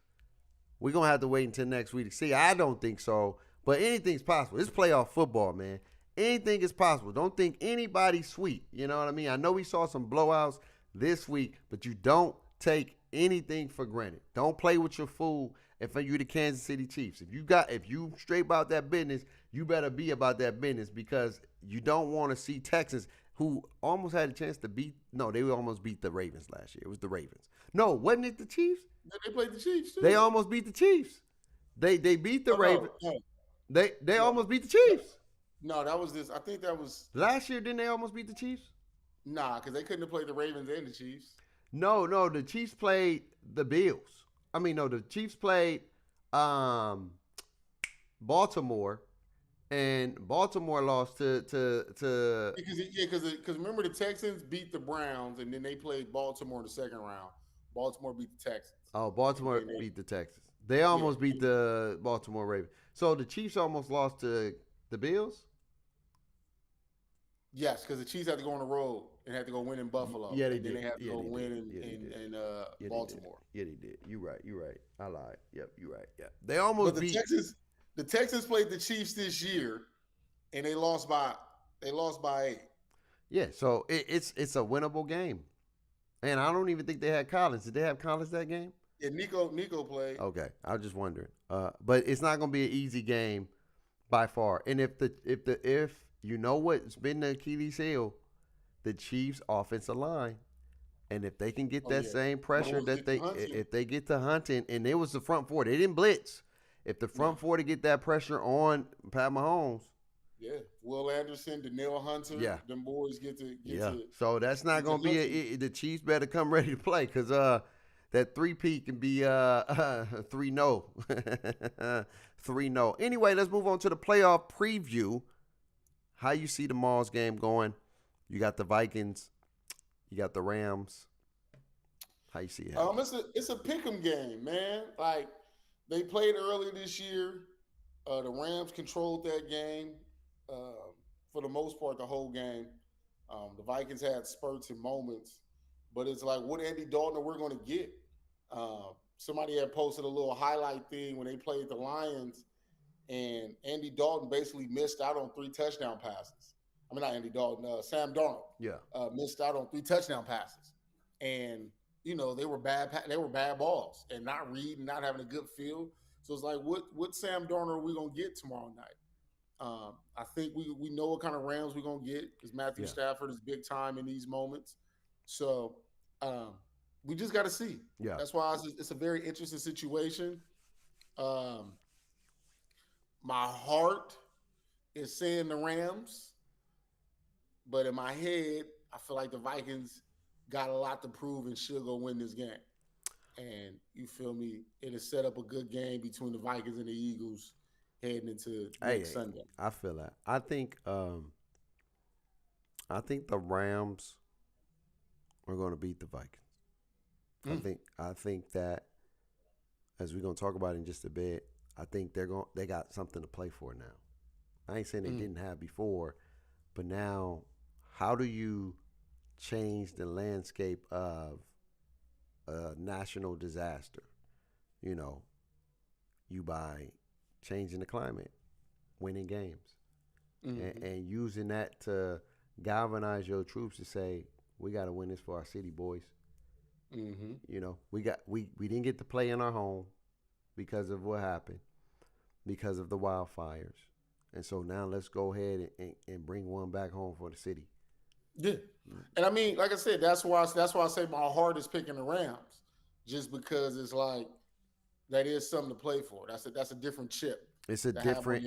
We're going to have to wait until next week to see. I don't think so, but anything's possible. It's playoff football, man. Anything is possible. Don't think anybody's sweet. You know what I mean? I know we saw some blowouts this week, but you don't take anything for granted. Don't play with your fool if you're the Kansas City Chiefs. If you straight about that business, you better be about that business because you don't want to see Texans who almost had a chance to they almost beat the Ravens last year. It was the Ravens. No, wasn't it the Chiefs? They played the Chiefs too. They almost beat the Chiefs. They beat the Ravens. No. They almost beat the Chiefs. No, that was this. I think that was last year. Didn't they almost beat the Chiefs? Nah, because they couldn't have played the Ravens and the Chiefs. No, the Chiefs played the Bills. The Chiefs played Baltimore, and Baltimore lost to because remember the Texans beat the Browns, and then they played Baltimore in the second round. Baltimore beat the Texans. Oh, Baltimore beat the Texans. They almost beat the Baltimore Ravens. So the Chiefs almost lost to the Bills? Yes, because the Chiefs had to go on the road and had to go win in Buffalo. Yeah, they did. Then they had to go win in Baltimore. Yeah, they did. You're right. I lied. Yep, you're right. Yeah, they almost beat. The Texans played the Chiefs this year, and they lost by 8. Yeah, so it's a winnable game, and I don't even think they had Collins. Did they have Collins that game? Yeah, Nico played. Okay, I was just wondering. But it's not going to be an easy game by far. And if you know what's been the Achilles heel, the Chiefs' offensive line, and if they can get that same pressure if they get to hunting, and it was the front four, they didn't blitz. If the front four to get that pressure on Pat Mahomes. Yeah, Will Anderson, Danielle Hunter, them boys get to. So that's not going to be the Chiefs better come ready to play because that 3-peat can be 3-0. 3-0. Anyway, let's move on to the playoff preview. How you see the Mars game going? You got the Vikings. You got the Rams. How you see it? It's a pick'em game, man. Like they played earlier this year. The Rams controlled that game. for the most part the whole game. The Vikings had spurts and moments, but it's like, what Andy Dalton are we going to get? Somebody had posted a little highlight thing when they played the Lions, and Andy Dalton basically missed out on 3 touchdown passes. I mean, not Andy Dalton, Sam Darnold. Yeah. Missed out on 3 touchdown passes, and they were bad. They were bad balls, and not reading, not having a good feel. So it's like, what Sam Darnold are we gonna get tomorrow night? I think we know what kind of Rams we're gonna get because Matthew Stafford is big time in these moments. So we just got to see. Yeah, that's why it's a very interesting situation. My heart is saying the Rams, but in my head, I feel like the Vikings got a lot to prove and should go win this game. And you feel me? It has set up a good game between the Vikings and the Eagles heading into next Sunday. I feel that. I think the Rams are going to beat the Vikings. I think that, as we're going to talk about in just a bit, I think they got something to play for now. I ain't saying they didn't have before, but now, how do you change the landscape of a national disaster? You by changing the climate, winning games, and using that to galvanize your troops to say, we got to win this for our city, boys. We didn't get to play in our home because of what happened, because of the wildfires, and so now let's go ahead and bring one back home for the city. Yeah, and I mean, like I said, that's why I say my heart is picking the Rams, just because it's like that is something to play for. That's a different chip. It's a different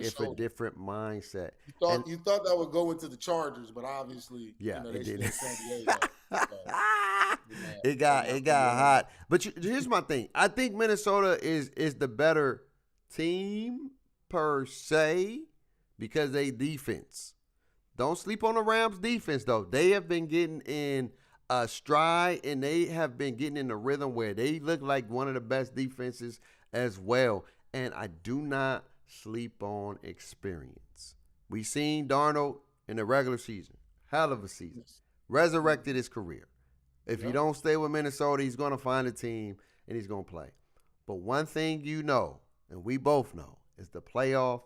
mindset. You thought that would go into the Chargers, but obviously, it didn't. San Diego. It got hot. But here's my thing. I think Minnesota is the better team per se because they defense. Don't sleep on the Rams defense though. They have been getting in a stride and they have been getting in the rhythm where they look like one of the best defenses as well. And I do not sleep on experience. We seen Darnold in the regular season. Hell of a season. Resurrected his career. If you don't stay with Minnesota, he's going to find a team and he's going to play. But one thing and we both know, is the playoff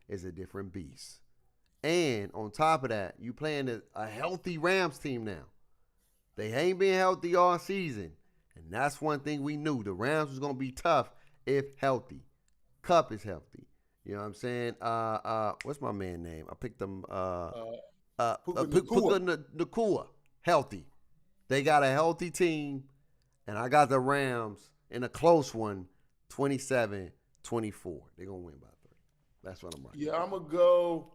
is a different beast. And on top of that, you playing a healthy Rams team now. They ain't been healthy all season. And that's one thing we knew. The Rams was going to be tough if healthy. Kupp is healthy. You know what I'm saying? What's my man name? I picked them. Puka Nacua. Healthy. They got a healthy team. And I got the Rams in a close one, 27-24. They're going to win by 3. That's what I'm writing. Yeah, I'm going to go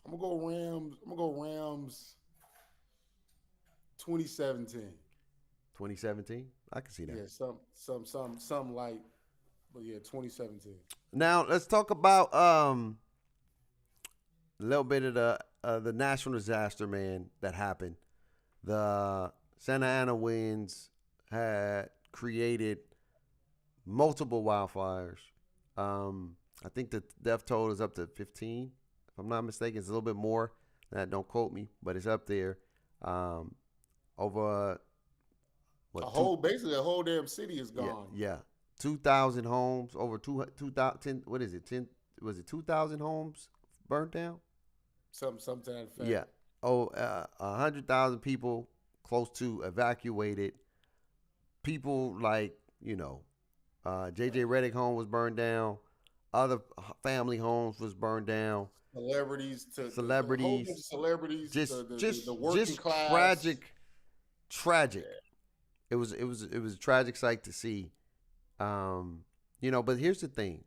Rams. I'm going to go Rams 2017. 2017? I can see that. Yeah, some like, but yeah, 2017. Now let's talk about a little bit of the national disaster, man, that happened. The Santa Ana winds had created multiple wildfires. I think the death toll is up to 15. If I'm not mistaken, it's a little bit more. That don't quote me, but it's up there. Over basically a whole damn city is gone. Yeah. 2,000 homes, over 2,000. What is it? 10? Was it 2,000 homes burnt down? Something to that effect. Yeah. 100,000 people close to evacuated. People like J.J. Redick home was burned down. Other family homes was burned down. Celebrities. Just the working class. Tragic. Yeah. It was a tragic sight to see. But here's the thing.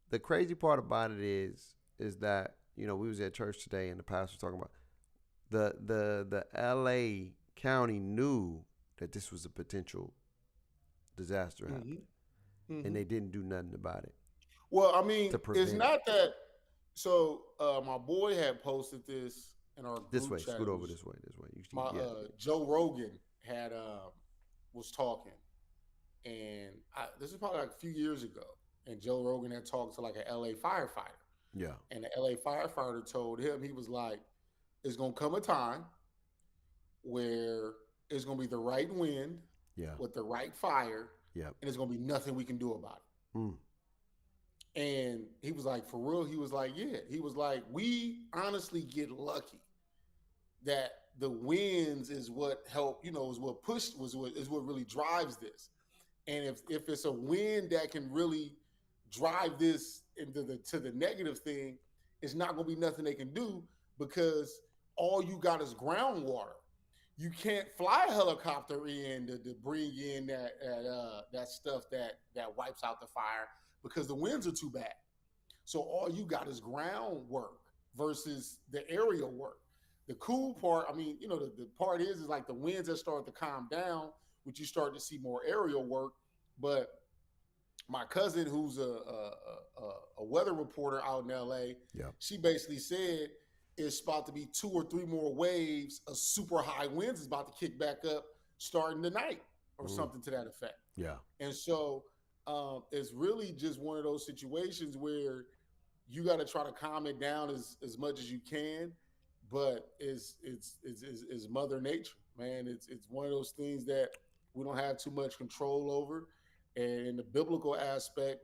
The crazy part about it is that, we was at church today and the pastor was talking about the LA County knew that this was a potential disaster happening. Mm-hmm. And they didn't do nothing about it. Well, I mean, it's not that. So my boy had posted this in our group this way. chat. Scoot over this way. Joe Rogan was talking, and this was probably like a few years ago, and Joe Rogan had talked to like an LA firefighter. Yeah. And the LA firefighter told him, he was like, it's going to come a time where it's going to be the right wind Yeah. with the right fire, Yep. and there's going to be nothing we can do about it. Mm. And he was like, for real? He was like, yeah. He was like, we honestly get lucky that the winds is what help, is what pushed, is what really drives this. And if it's a wind that can really drive this into the negative thing, it's not going to be nothing they can do, because all you got is groundwater. You can't fly a helicopter in to bring in that stuff that wipes out the fire, because the winds are too bad. So all you got is groundwork versus the aerial work. The cool part, I mean, the part is like the winds that start to calm down, which you start to see more aerial work. But my cousin, who's a weather reporter out in LA, she basically said it's about to be 2 or 3 more waves of super high winds is about to kick back up starting tonight or something to that effect. Yeah. And so it's really just one of those situations where you got to try to calm it down as much as you can, but it's Mother Nature, man. It's one of those things that we don't have too much control over. And in the biblical aspect,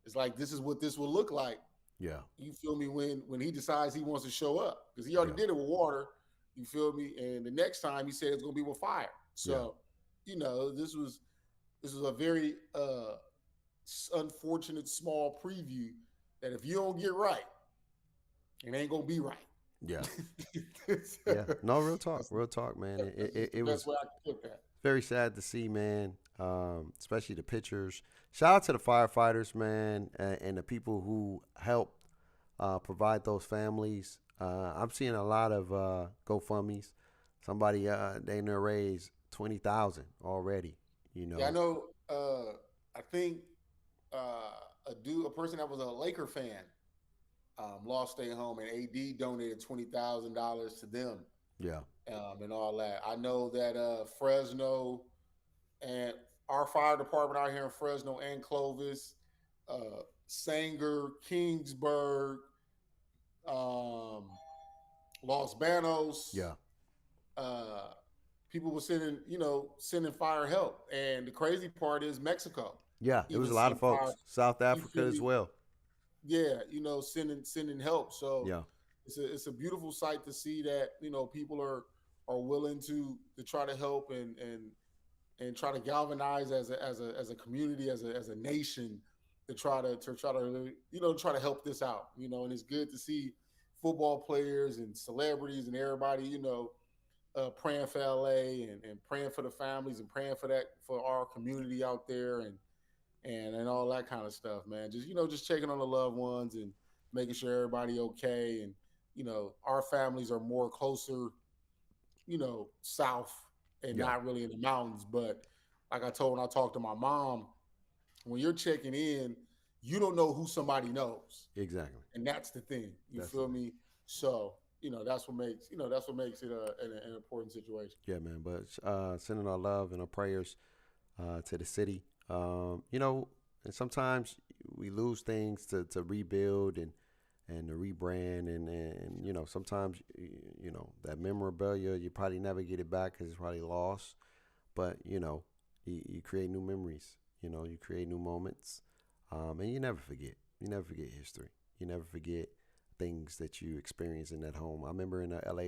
it's like, this is what this will look like. Yeah. You feel me? When he decides he wants to show up, because he already did it with water. You feel me? And the next time he said it's going to be with fire. So, this was a very unfortunate small preview that if you don't get right, it ain't going to be right. Yeah. Yeah. No, real talk, man. It was very sad to see, man. Especially the pictures. Shout out to the firefighters, man, and the people who helped provide those families. I'm seeing a lot of GoFundMe's. Somebody they raised $20,000 already. Yeah, I know. I think a person that was a Laker fan lost their home, and AD donated $20,000 to them. Yeah. And all that. I know that Fresno and our fire department out here in Fresno and Clovis, Sanger, Kingsburg, Los Banos. Yeah. People were sending fire help. And the crazy part is Mexico. Yeah, it was a lot of folks. South Africa as well. Yeah, sending help. So yeah, it's a beautiful sight to see that, people are willing to try to help and try to galvanize as a community, as a nation, to try to help this out, and it's good to see football players and celebrities and everybody, praying for LA and praying for the families and praying for our community out there and all that kind of stuff, man. Just checking on the loved ones and making sure everybody okay. And, our families are more closer, south and not really in the mountains. But like I told when I talked to my mom, when you're checking in, you don't know who somebody knows. Exactly. And that's the thing. You feel me? So, that's what makes it an important situation. Yeah, man. But sending our love and our prayers to the city. And sometimes we lose things to rebuild and to rebrand and sometimes that memorabilia you probably never get it back because it's probably lost, but you create new memories, you create new moments, and you never forget history, you never forget things that you experienced in that home. I remember in the LA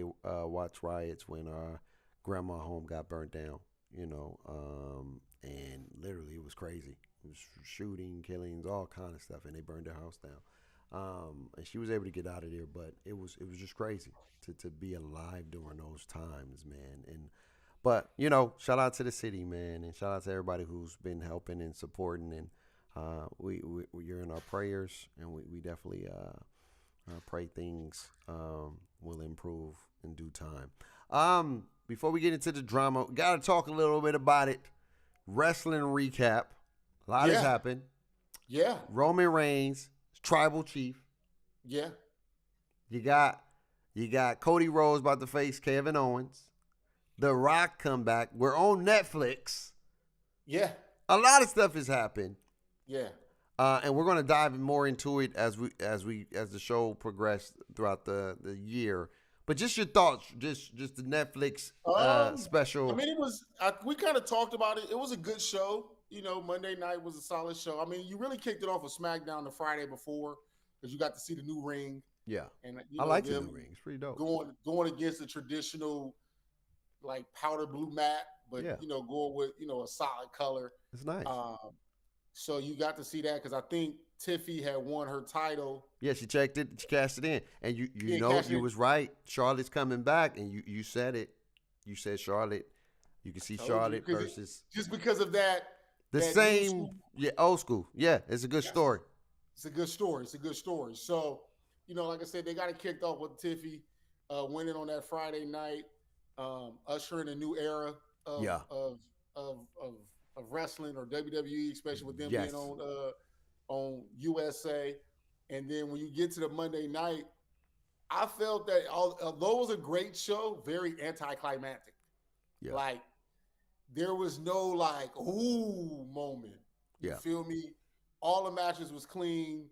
Watts riots when our grandma home got burnt down, and literally it was crazy. It was shooting, killings, all kind of stuff, and they burned their house down. And she was able to get out of there, but it was just crazy to be alive during those times, man. But shout out to the city, man, and shout out to everybody who's been helping and supporting, and you're in our prayers, and we definitely pray things will improve in due time. Before we get into the drama, gotta talk a little bit about it. Wrestling recap. A lot has happened. Yeah. Roman Reigns, tribal chief. Yeah. You got Cody Rhodes about to face Kevin Owens. The Rock comeback. We're on Netflix. Yeah. A lot of stuff has happened. Yeah. And we're going to dive more into it as the show progressed throughout the year. But just your thoughts, just the Netflix I special. mean, we kind of talked about it. It was a good show. You know, Monday night was a solid show. I mean, you really kicked it off with SmackDown the Friday before because you got to see the new ring Yeah, and I like the new ring. It's pretty dope. going against the traditional like powder blue mat, but Yeah, going with a solid color. it's nice. Um, so you got to see that because I think Tiffy had won her title. Yeah, she checked it, she cashed it in, and Yeah, you was right. Charlotte's coming back, and you said it. You said Charlotte. You can see Charlotte versus just because of that. The same, old school. Yeah, it's a good story. It's a good story. It's a good story. So, like I said, they got it kicked off with Tiffy winning on that Friday night, ushering a new era of wrestling or WWE, especially with them being on USA. And then when you get to the Monday night, I felt that although it was a great show, very anticlimactic. Yeah. Like there was no like ooh moment. You feel me? All the matches was clean.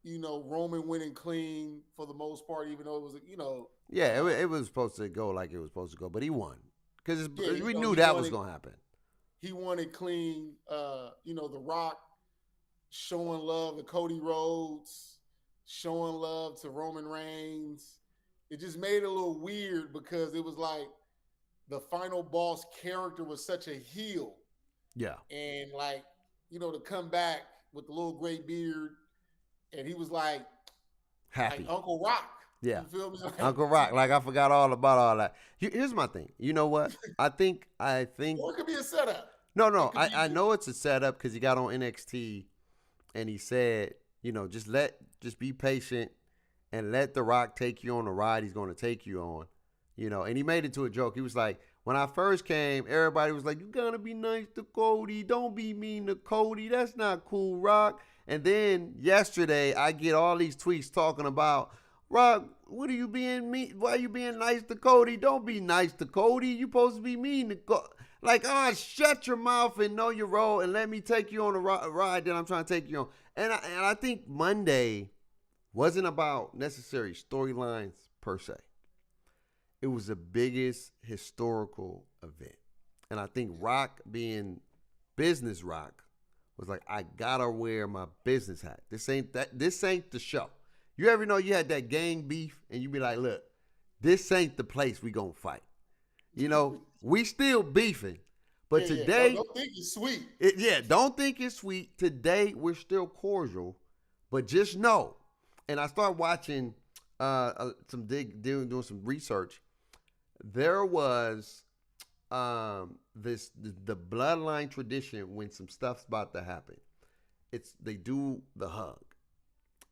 Roman winning clean for the most part, even though it was Yeah, it was supposed to go like it was supposed to go, but he won because we knew that was gonna happen. He won it clean. The Rock showing love to Cody Rhodes, showing love to Roman Reigns. It just made it a little weird because it was like the final boss character was such a heel. Yeah. And to come back with the little gray beard and he was like happy. Like Uncle Rock. Yeah. You feel me? Uncle Rock. Like I forgot all about all that. Here's my thing. You know what? I think Or it could be a setup. No. I know it's a setup because he got on NXT and he said, just be patient and let The Rock take you on the ride he's going to take you on. And he made it to a joke. He was like, when I first came, everybody was like, you gotta be nice to Cody. Don't be mean to Cody. That's not cool, Rock. And then yesterday, I get all these tweets talking about, Rock, what are you being mean? Why are you being nice to Cody? Don't be nice to Cody. You supposed to be mean to Cody. Like, shut your mouth and know your role and let me take you on a ride that I'm trying to take you on. And I think Monday wasn't about necessary storylines per se. It was the biggest historical event. And I think Rock being business Rock was like, I gotta wear my business hat. This ain't the show. You ever know you had that gang beef and you be like, look, this ain't the place we gonna fight. We still beefing. But today, don't think it's sweet. Don't think it's sweet. Today we're still cordial, but just know. And I started watching doing some research. There was the bloodline tradition when some stuff's about to happen. They do the hug,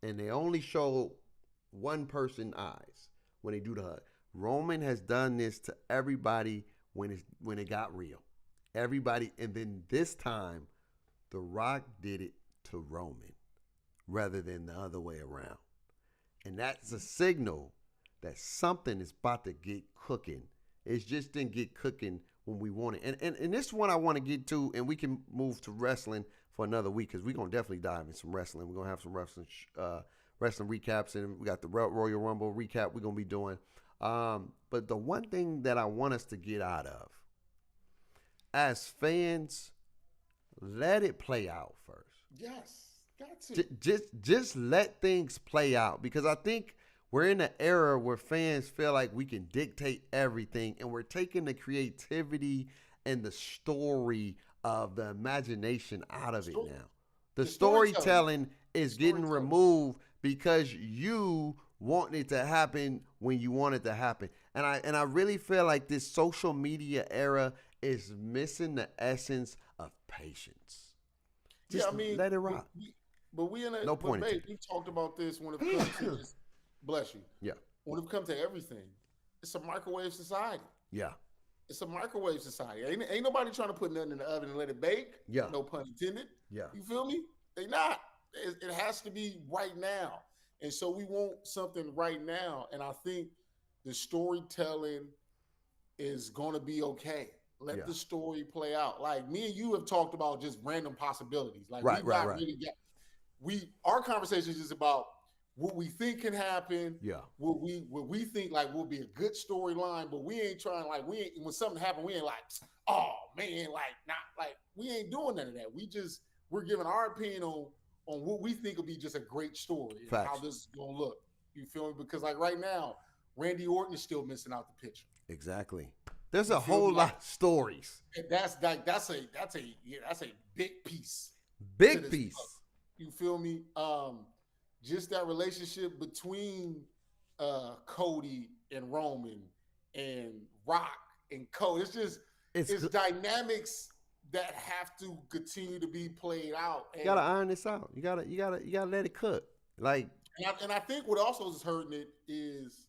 and they only show one person eyes when they do the hug. Roman has done this to everybody when it got real. Everybody, and then this time, The Rock did it to Roman rather than the other way around. And that's a signal that something is about to get cooking. It just didn't get cooking when we want it. And this one I want to get to, and we can move to wrestling for another week because we're going to definitely dive in some wrestling. We're going to have some wrestling recaps, and we got the Royal Rumble recap we're going to be doing. But the one thing that I want us to get out of, as fans, let it play out first. Yes, got to. Just let things play out because I think we're in an era where fans feel like we can dictate everything, and we're taking the creativity and the story of the imagination out of it now. The storytelling is getting removed because you want it to happen when you want it to happen. And I really feel like this social media era is missing the essence of patience. Just let it rock. But we in a no point. We talked about this when it comes to this. Bless you. Yeah. When it comes to everything, it's a microwave society. Yeah. It's a microwave society. Ain't nobody trying to put nothing in the oven and let it bake. Yeah. No pun intended. Yeah. You feel me? They not. It has to be right now. And so we want something right now. And I think the storytelling is going to be okay. Let the story play out. Like me and you have talked about just random possibilities. Like our conversation is just about what we think can happen, Yeah. what we think like will be a good storyline, but we ain't trying like we ain't when something happen, we ain't like, oh man, like not like we ain't doing none of that. We're giving our opinion on what we think will be just a great story and Facts. how this is gonna look. You feel me? Because like right now, Randy Orton is still missing out the picture. Exactly. There's You a feel whole me? lot of stories. And that's a big piece. Big this piece. book. You feel me? Just that relationship between Cody and Roman and Rock and Cody. It's good. dynamics that have to continue to be played out. You gotta iron this out. You gotta let it cook. Like, And I think what also is hurting it is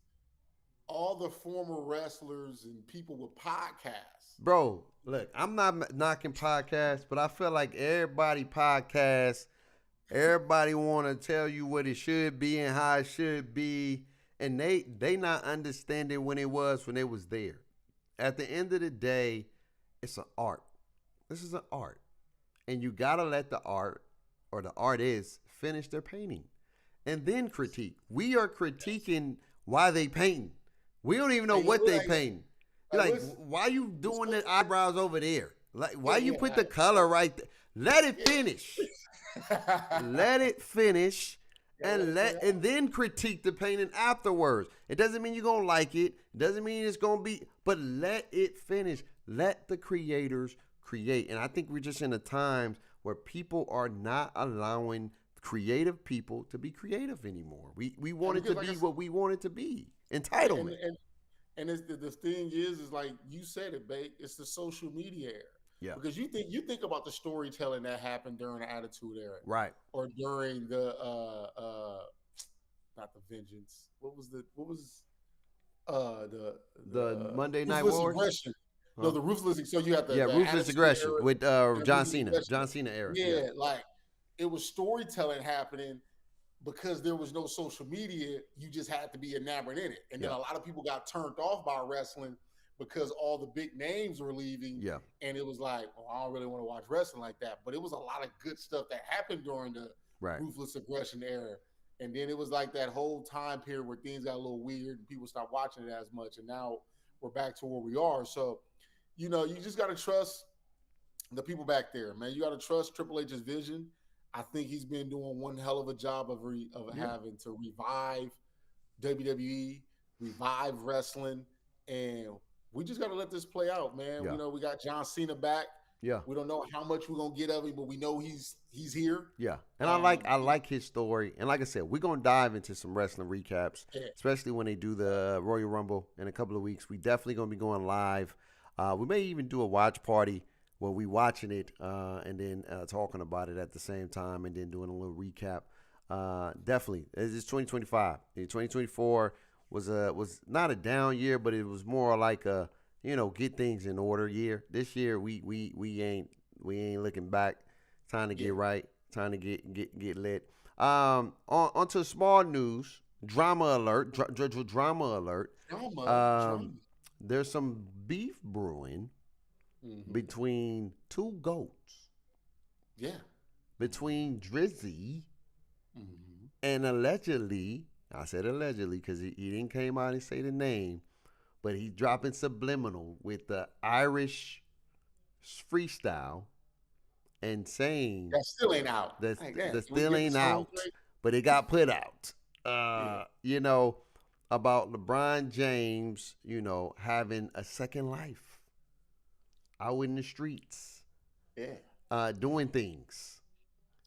all the former wrestlers and people with podcasts. bro, look, I'm not knocking podcasts, but I feel like everybody podcasts. Everybody want to tell you what it should be and how it should be, and they not understanding when it was there. At the end of the day, it's an art. This is an art, and you gotta let the art or the artist finish their painting, and then critique. We are critiquing why they painting. We don't even know what they painting. Like, why you doing the eyebrows over there? Like, why you put the color right there? Let it finish. Let it finish, and then critique the painting afterwards. It doesn't mean you're gonna like it. Doesn't mean it's gonna be, but let it finish. Let the creators create. And I think we're just in a time where people are not allowing creative people to be creative anymore. We want it to be what we want it to be. Entitlement. And it's the thing is like you said it, babe. It's the social media era. Yeah. Because you think about the storytelling that happened during the Attitude Era, right? Or during the not the Vengeance. What was the Monday Night Wars? Aggression. No, the Ruthless. So you have the Ruthless Aggression era, with John Cena. John Cena era. Yeah, like it was storytelling happening because there was no social media. You just had to be enamored in it, and then a lot of people got turned off by wrestling because all the big names were leaving. Yeah. And it was like, oh, I don't really want to watch wrestling like that. But it was a lot of good stuff that happened during the Ruthless Aggression era. And then it was like that whole time period where things got a little weird and people stopped watching it as much. And now we're back to where we are. So, you just got to trust the people back there, man. You got to trust Triple H's vision. I think he's been doing one hell of a job of having to revive WWE, revive wrestling, and we just got to let this play out, man. Yeah. We got John Cena back. Yeah. We don't know how much we're gonna get of him, but we know he's here. Yeah. And I like his story. And like I said, we're gonna dive into some wrestling recaps, especially when they do the Royal Rumble in a couple of weeks. We definitely gonna be going live. We may even do a watch party where we watching it and then talking about it at the same time and then doing a little recap. Definitely. It's 2025. 2024 was not a down year, but it was more like a get things in order year. This year we ain't looking back. Time to get right. Time to get lit. On to small news. Drama alert. Drama alert. Drama. There's some beef brewing between two goats. Yeah. Between Drizzy and allegedly. I said allegedly because he didn't came out and say the name, but he's dropping subliminal with the Irish freestyle and saying that still ain't out. That still ain't out, but it got put out. About LeBron James, having a second life out in the streets, doing things.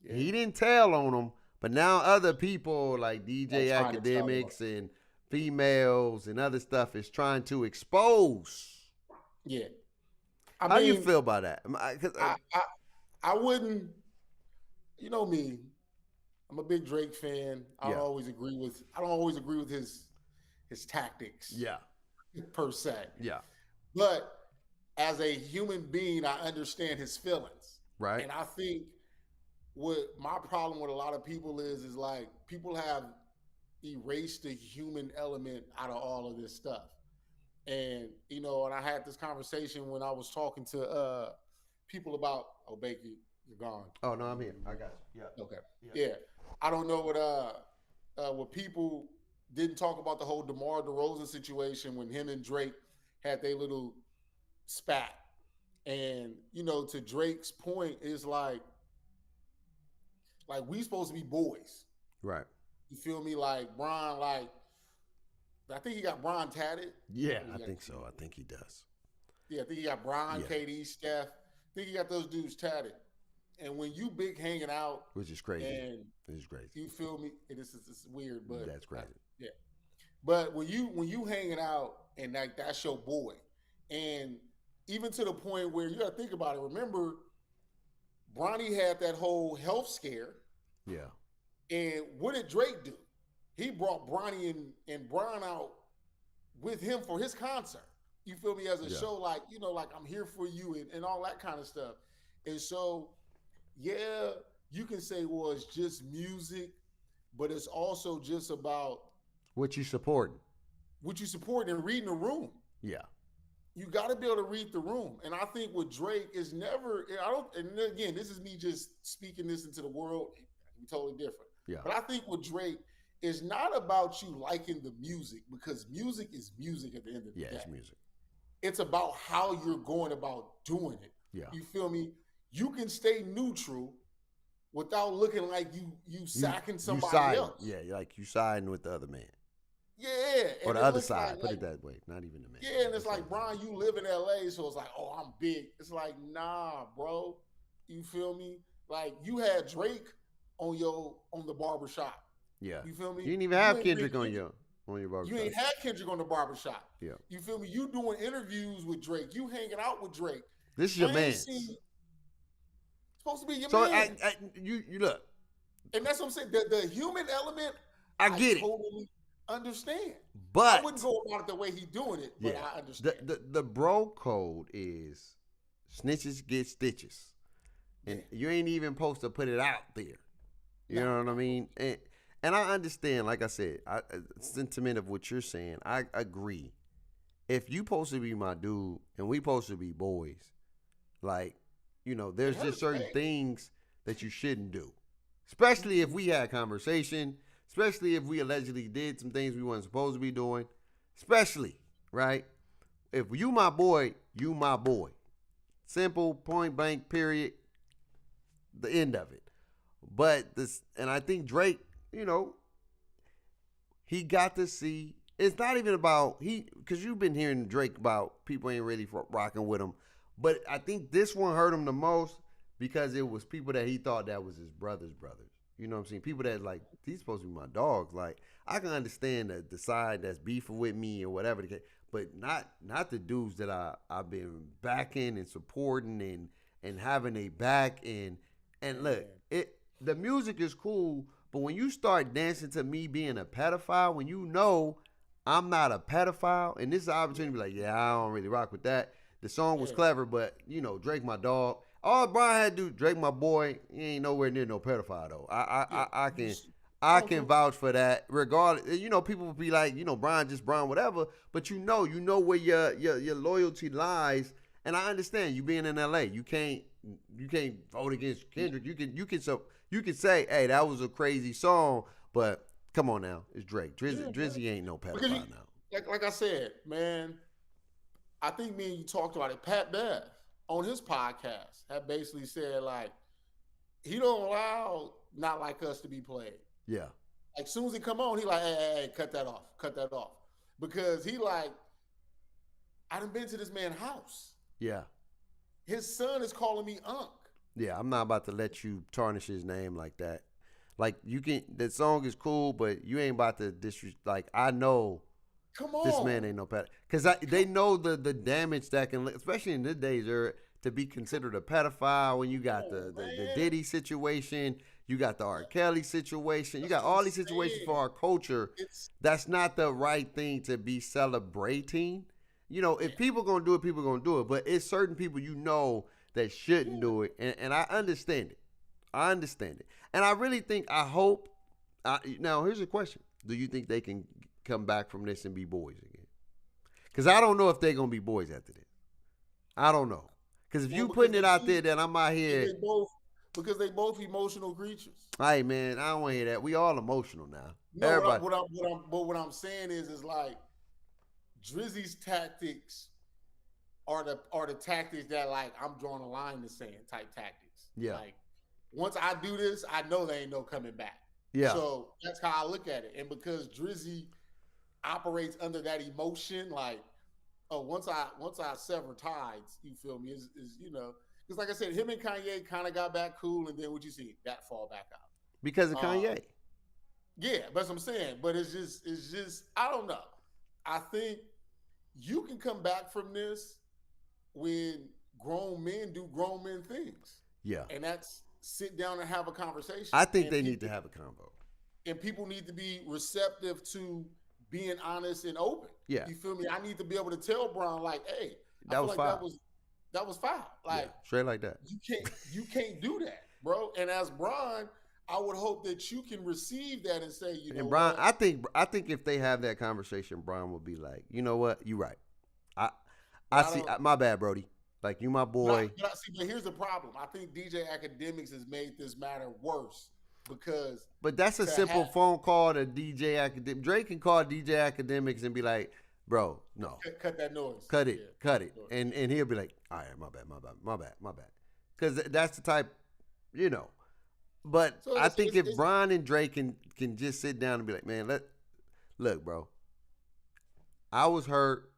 Yeah. He didn't tell on them. But now other people like DJ Academics and females and other stuff is trying to expose. Yeah. How do you feel about that? I wouldn't, me, I'm a big Drake fan. I don't always agree with his tactics. Yeah. Per se. Yeah. But as a human being, I understand his feelings. Right. And I think what my problem with a lot of people is like people have erased the human element out of all of this stuff. And, and I had this conversation when I was talking to people about, Bakey, You're gone. Oh no, I'm here. I got you. Yeah. Okay. Yeah. Yeah. I don't know what people didn't talk about the whole DeMar DeRozan situation when him and Drake had their little spat. And to Drake's point, is like we supposed to be boys. Right. You feel me? Like Bron, like I think he got Bron tatted. Yeah, I think so. I think he does. Yeah, I think he got Bron, Yeah. KD, Steph. I think he got those dudes tatted. And when you big hanging out, Which is crazy. and It's crazy. you feel me? It's weird, but That's crazy. yeah. But when you hanging out and that's your boy, and even to the point where you got to think about it. Remember, Bronny had that whole health scare. Yeah. And what did Drake do? He brought Bronny and Bron out with him for his concert. You feel me? As a show, like I'm here for you and all that kind of stuff. And so, yeah, you can say, well, it's just music, but it's also just about what you supporting. What you support and reading the room. Yeah. You got to be able to read the room. And I think with Drake is never, and again, this is me just speaking this into the world. It's totally different. Yeah. But I think with Drake, it's not about you liking the music, because music is music at the end of the day. Yeah, it's music. It's about how you're going about doing it. Yeah. You feel me? You can stay neutral without looking like you sacking somebody else. Yeah, like you siding with the other man. Yeah. Or the other side, put it that way. Not even the man. Yeah, and it's like, Bron, you live in LA, so it's like, oh, I'm big. It's like, nah, bro. You feel me? Like, you had Drake on the barbershop. Yeah. You feel me? You didn't even have Kendrick on your barbershop. You ain't had Kendrick on the barbershop. Yeah. You feel me? You doing interviews with Drake. You hanging out with Drake. This is your man. Supposed to be your so man. You look. And that's what I'm saying. The human element, I get it. Totally understand. But I wouldn't go about it the way he's doing it, but I understand. The bro code is snitches get stitches. And you ain't even supposed to put it out there. You know what I mean? And I understand, like I said, sentiment of what you're saying. I agree. If you supposed to be my dude and we supposed to be boys, like, there's just certain things that you shouldn't do. Especially if we had conversation, especially if we allegedly did some things we weren't supposed to be doing. Especially, right? If you my boy, you my boy. Simple, point blank, period. The end of it. But and I think Drake, he got to see. It's not even about because you've been hearing Drake about people ain't really rocking with him. But I think this one hurt him the most because it was people that he thought that was his brother's brothers. You know what I'm saying? People that like, these supposed to be my dogs. Like, I can understand the side that's beefing with me or whatever the case, but not the dudes that I've been backing and supporting and having a back and look, the music is cool, but when you start dancing to me being a pedophile, when you know I'm not a pedophile, and this is an opportunity to be like, yeah, I don't really rock with that. The song was clever, but, Drake my dog. All Brian had to do, Drake my boy, he ain't nowhere near no pedophile, though. I can vouch for that. Regardless, people will be like, Brian just Brian, whatever, but you know where your loyalty lies. And I understand you being in LA, you can't vote against Kendrick. You can say, hey, that was a crazy song, but come on now, it's Drake. Drizzy ain't no pedophile now. Like I said, man, I think me and you talked about it. Pat Bev on his podcast had basically said, like, he don't allow Not Like Us to be played. Yeah. Like, soon as he come on, he like, hey, cut that off. Because he like, I done been to this man's house. Yeah. His son is calling me Unc. Yeah, I'm not about to let you tarnish his name like that. Like, the song is cool, but you ain't about to like, I know. Come on. This man ain't no pedophile. Because they know the damage that can, especially in this days, to be considered a pedophile when you got the Diddy situation, you got the R. Kelly situation, you got all these situations for our culture. That's not the right thing to be celebrating. If people going to do it, people going to do it. But it's certain people that shouldn't do it. And I understand it. And I really think, now here's a question. Do you think they can come back from this and be boys again? Because I don't know if they're going to be boys after this. I don't know. Because if you putting it out there that I'm out here. because they both emotional creatures. Hey man, I don't want to hear that. We all emotional now. No, Everybody. what I'm saying is like Drizzy's tactics are the tactics that like I'm drawing a line to saying type tactics. Yeah. Like once I do this, I know there ain't no coming back. Yeah. So that's how I look at it. And because Drizzy operates under that emotion, like, oh, once I sever ties, you feel me? Is you know, because like I said, him and Kanye kind of got back cool, and then what you see that fall back out Because of Kanye. Yeah, that's what I'm saying. But it's just I don't know. I think you can come back from this when grown men do grown men things. Yeah. And that's sit down and have a conversation. I think they need to have a convo. And people need to be receptive to being honest and open. Yeah. You feel me? I need to be able to tell Bron, like, hey, that was foul. That was foul. Like, yeah, straight like that. You can't do that, bro. And as Bron, I would hope that you can receive that and say, you know, and Bron, I think if they have that conversation, Bron will be like, you know what, you're right. I see. My bad, Brody. Like, you my boy. But here's the problem. I think DJ Academics has made this matter worse because. But that's a simple phone call to DJ Academics. Drake can call DJ Academics and be like, bro, no. Cut that noise. Cut it. And he'll be like, all right, my bad. Because that's the type, you know. But so I think if Bron and Drake can just sit down and be like, man, look, bro, I was hurt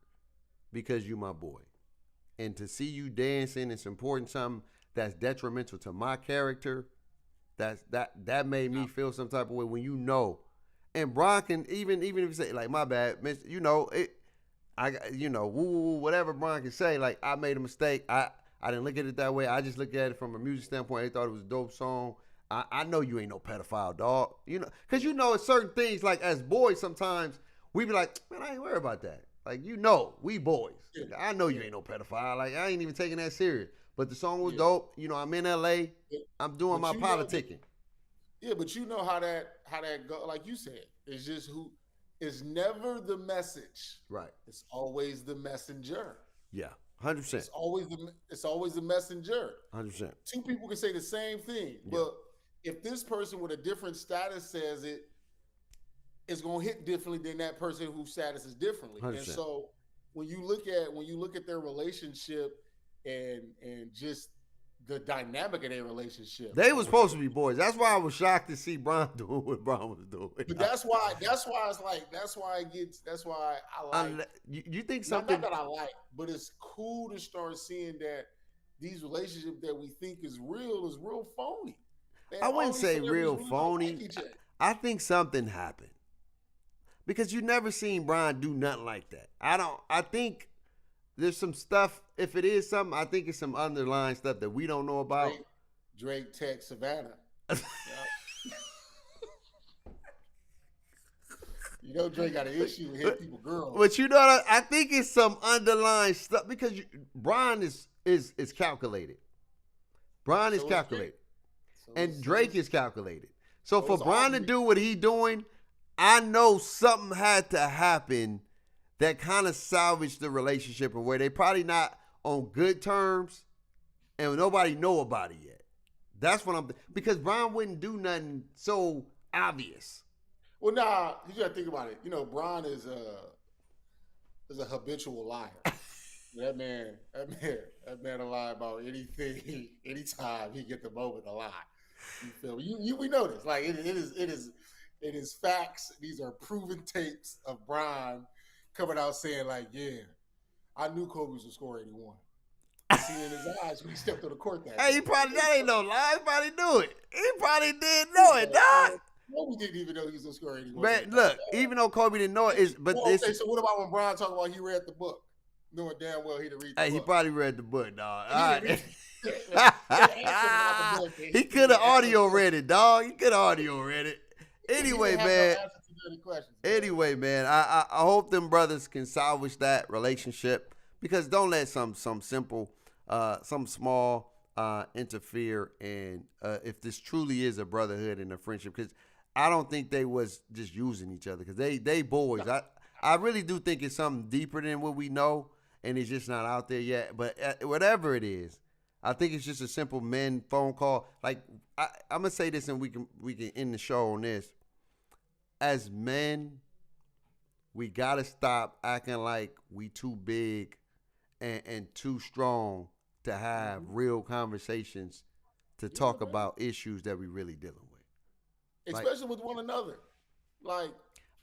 because you my boy. And to see you dancing and supporting something that's detrimental to my character, that made me feel some type of way when you know. And Bron can even if you say, like, my bad, you know, whatever Bron can say, like, I made a mistake. I didn't look at it that way. I just looked at it from a music standpoint. They thought it was a dope song. I know you ain't no pedophile, dog. You know, because you know it's certain things, like, as boys sometimes, we be like, man, I ain't worried about that. Like, you know, we boys. I know you ain't no pedophile. Like, I ain't even taking that serious. But the song was dope. You know, I'm in L.A. I'm doing my politicking. But you know how that go. Like you said, it's just it's never the message. Right. It's always the messenger. Yeah, 100%. It's always the messenger. 100%. Two people can say the same thing, but if this person with a different status says it, it's gonna hit differently than that person whose status is differently. 100%. And so when you look at their relationship and just the dynamic of their relationship, they were supposed to be boys. That's why I was shocked to see Bron doing what Bron was doing. But that's why I like. You think something? Not that I like, but it's cool to start seeing that these relationships that we think is real phony. Man, I wouldn't say real phony. I think something happened. Because you never seen Bron do nothing like that. I think there's some stuff. If it is something, I think it's some underlying stuff that we don't know about. Drake text Savannah. You know Drake got an issue with hitting people girls. But you know what? I think it's some underlying stuff because Bron is calculated. Bron is calculated. And Drake is calculated. So for Bron to do what he doing, I know something had to happen that kind of salvaged the relationship and where they probably not on good terms and nobody know about it yet. That's what because Bron wouldn't do nothing so obvious. Well, you gotta think about it. You know, Bron is a habitual liar. That man will lie about anything, anytime he get the moment to lie. You feel me? We know this. Like it is facts. These are proven tapes of Bron coming out saying, like, yeah, I knew Kobe was going to score 81. See in his eyes when he stepped on the court that day. That ain't no lie. He probably knew it. He probably did know it, dog. Kobe didn't even know he was going to score 81. Man, look, even though Kobe didn't know it, so what about when Bron talked about he read the book? Knowing damn well he didn't read the book. He probably read the book, dog. All right. He could have audio read it, dog. He could have audio read it. Anyway, man. I hope them brothers can salvage that relationship because don't let some simple, some small interfere. And if this truly is a brotherhood and a friendship, because I don't think they was just using each other because they boys. I really do think it's something deeper than what we know, and it's just not out there yet. But whatever it is, I think it's just a simple men phone call. Like I'm gonna say this, and we can end the show on this. As men, we gotta stop acting like we too big and too strong to have real conversations to talk man. about issues that we really dealing with. Especially with one another. Like,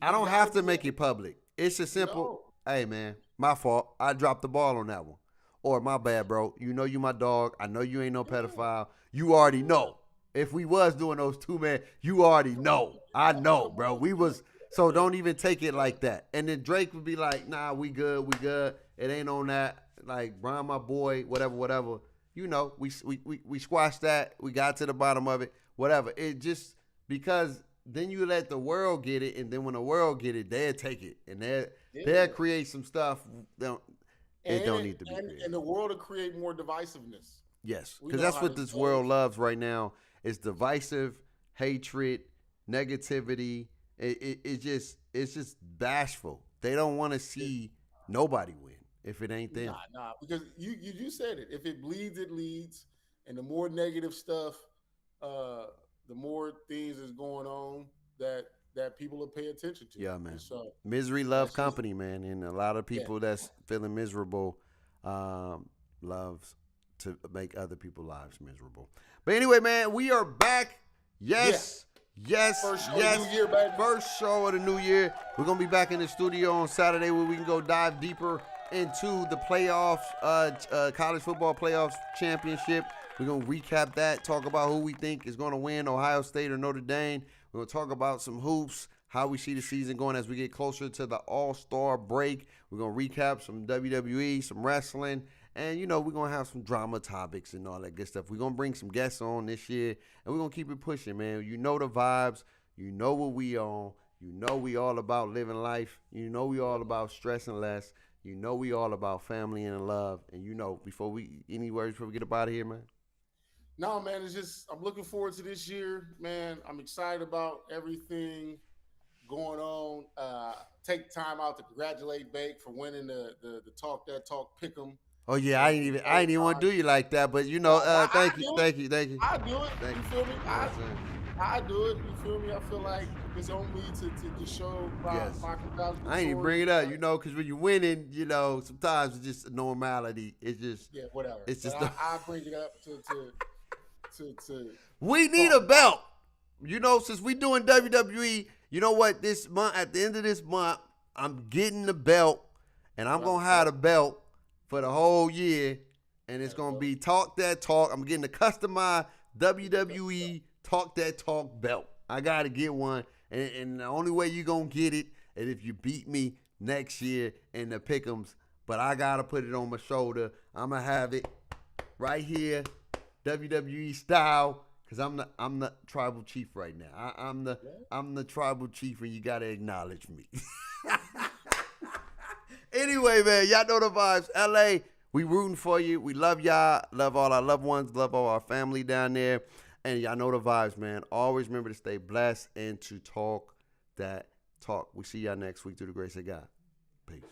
I don't have to make it public. It's a simple, hey man, my fault. I dropped the ball on that one. Or my bad, bro. You know you my dog. I know you ain't no pedophile. You already know. If we was doing those two, man, you already know. I know, bro. We was, so don't even take it like that. And then Drake would be like, nah, we good. It ain't on that. Like, Brian, my boy, whatever. You know, we squashed that. We got to the bottom of it. Whatever. It just, because then you let the world get it, and then when the world get it, they'll take it. And they'll create some stuff. It don't need to be created. And the world will create more divisiveness. Yes, because that's what this world loves right now. It's divisive, hatred, negativity. It's just bashful. They don't want to see nobody win if it ain't them. Nah, because you said it. If it bleeds, it leads. And the more negative stuff, the more things is going on that people will pay attention to. Yeah, man. So, misery loves company, man. And a lot of people that's feeling miserable loves to make other people's lives miserable. But anyway, man, we are back. Yes. First show of the new year, baby. First show of the new year. We're going to be back in the studio on Saturday where we can go dive deeper into the playoffs, college football playoffs championship. We're going to recap that, talk about who we think is going to win, Ohio State or Notre Dame. We're going to talk about some hoops, how we see the season going as we get closer to the All-Star break. We're going to recap some WWE, some wrestling, and, you know, we're going to have some drama topics and all that good stuff. We're going to bring some guests on this year, and we're going to keep it pushing, man. You know the vibes. You know what we on. You know we all about living life. You know we all about stressing less. You know we all about family and love. And, you know, any words before we get up out of here, man? No, man, it's just, I'm looking forward to this year, man. I'm excited about everything going on. Take time out to congratulate Bake for winning the Talk That Talk Pick'em. Oh yeah, I ain't even want to do you like that, but you know, thank you. I do it. You feel me? I do it. You feel me? I feel like it's on me to show my congratulations. I ain't even bring it up, you know, because when you're winning, you know, sometimes it's just a normality. It's just whatever. It's just I bring it up to. We need a belt. You know, since we doing WWE, you know what? This month, at the end of this month, I'm getting the belt, and I'm gonna have the belt for the whole year, and it's gonna be Talk That Talk. I'm getting a customized WWE Talk That Talk belt. I gotta get one, and the only way you gonna get it is if you beat me next year in the pick'ems. But I gotta put it on my shoulder. I'm gonna have it right here, WWE style, because I'm the tribal chief right now. I'm the tribal chief, and you gotta acknowledge me. Anyway, man, y'all know the vibes. LA, we rooting for you. We love y'all. Love all our loved ones. Love all our family down there. And y'all know the vibes, man. Always remember to stay blessed and to talk that talk. We see y'all next week through the grace of God. Peace.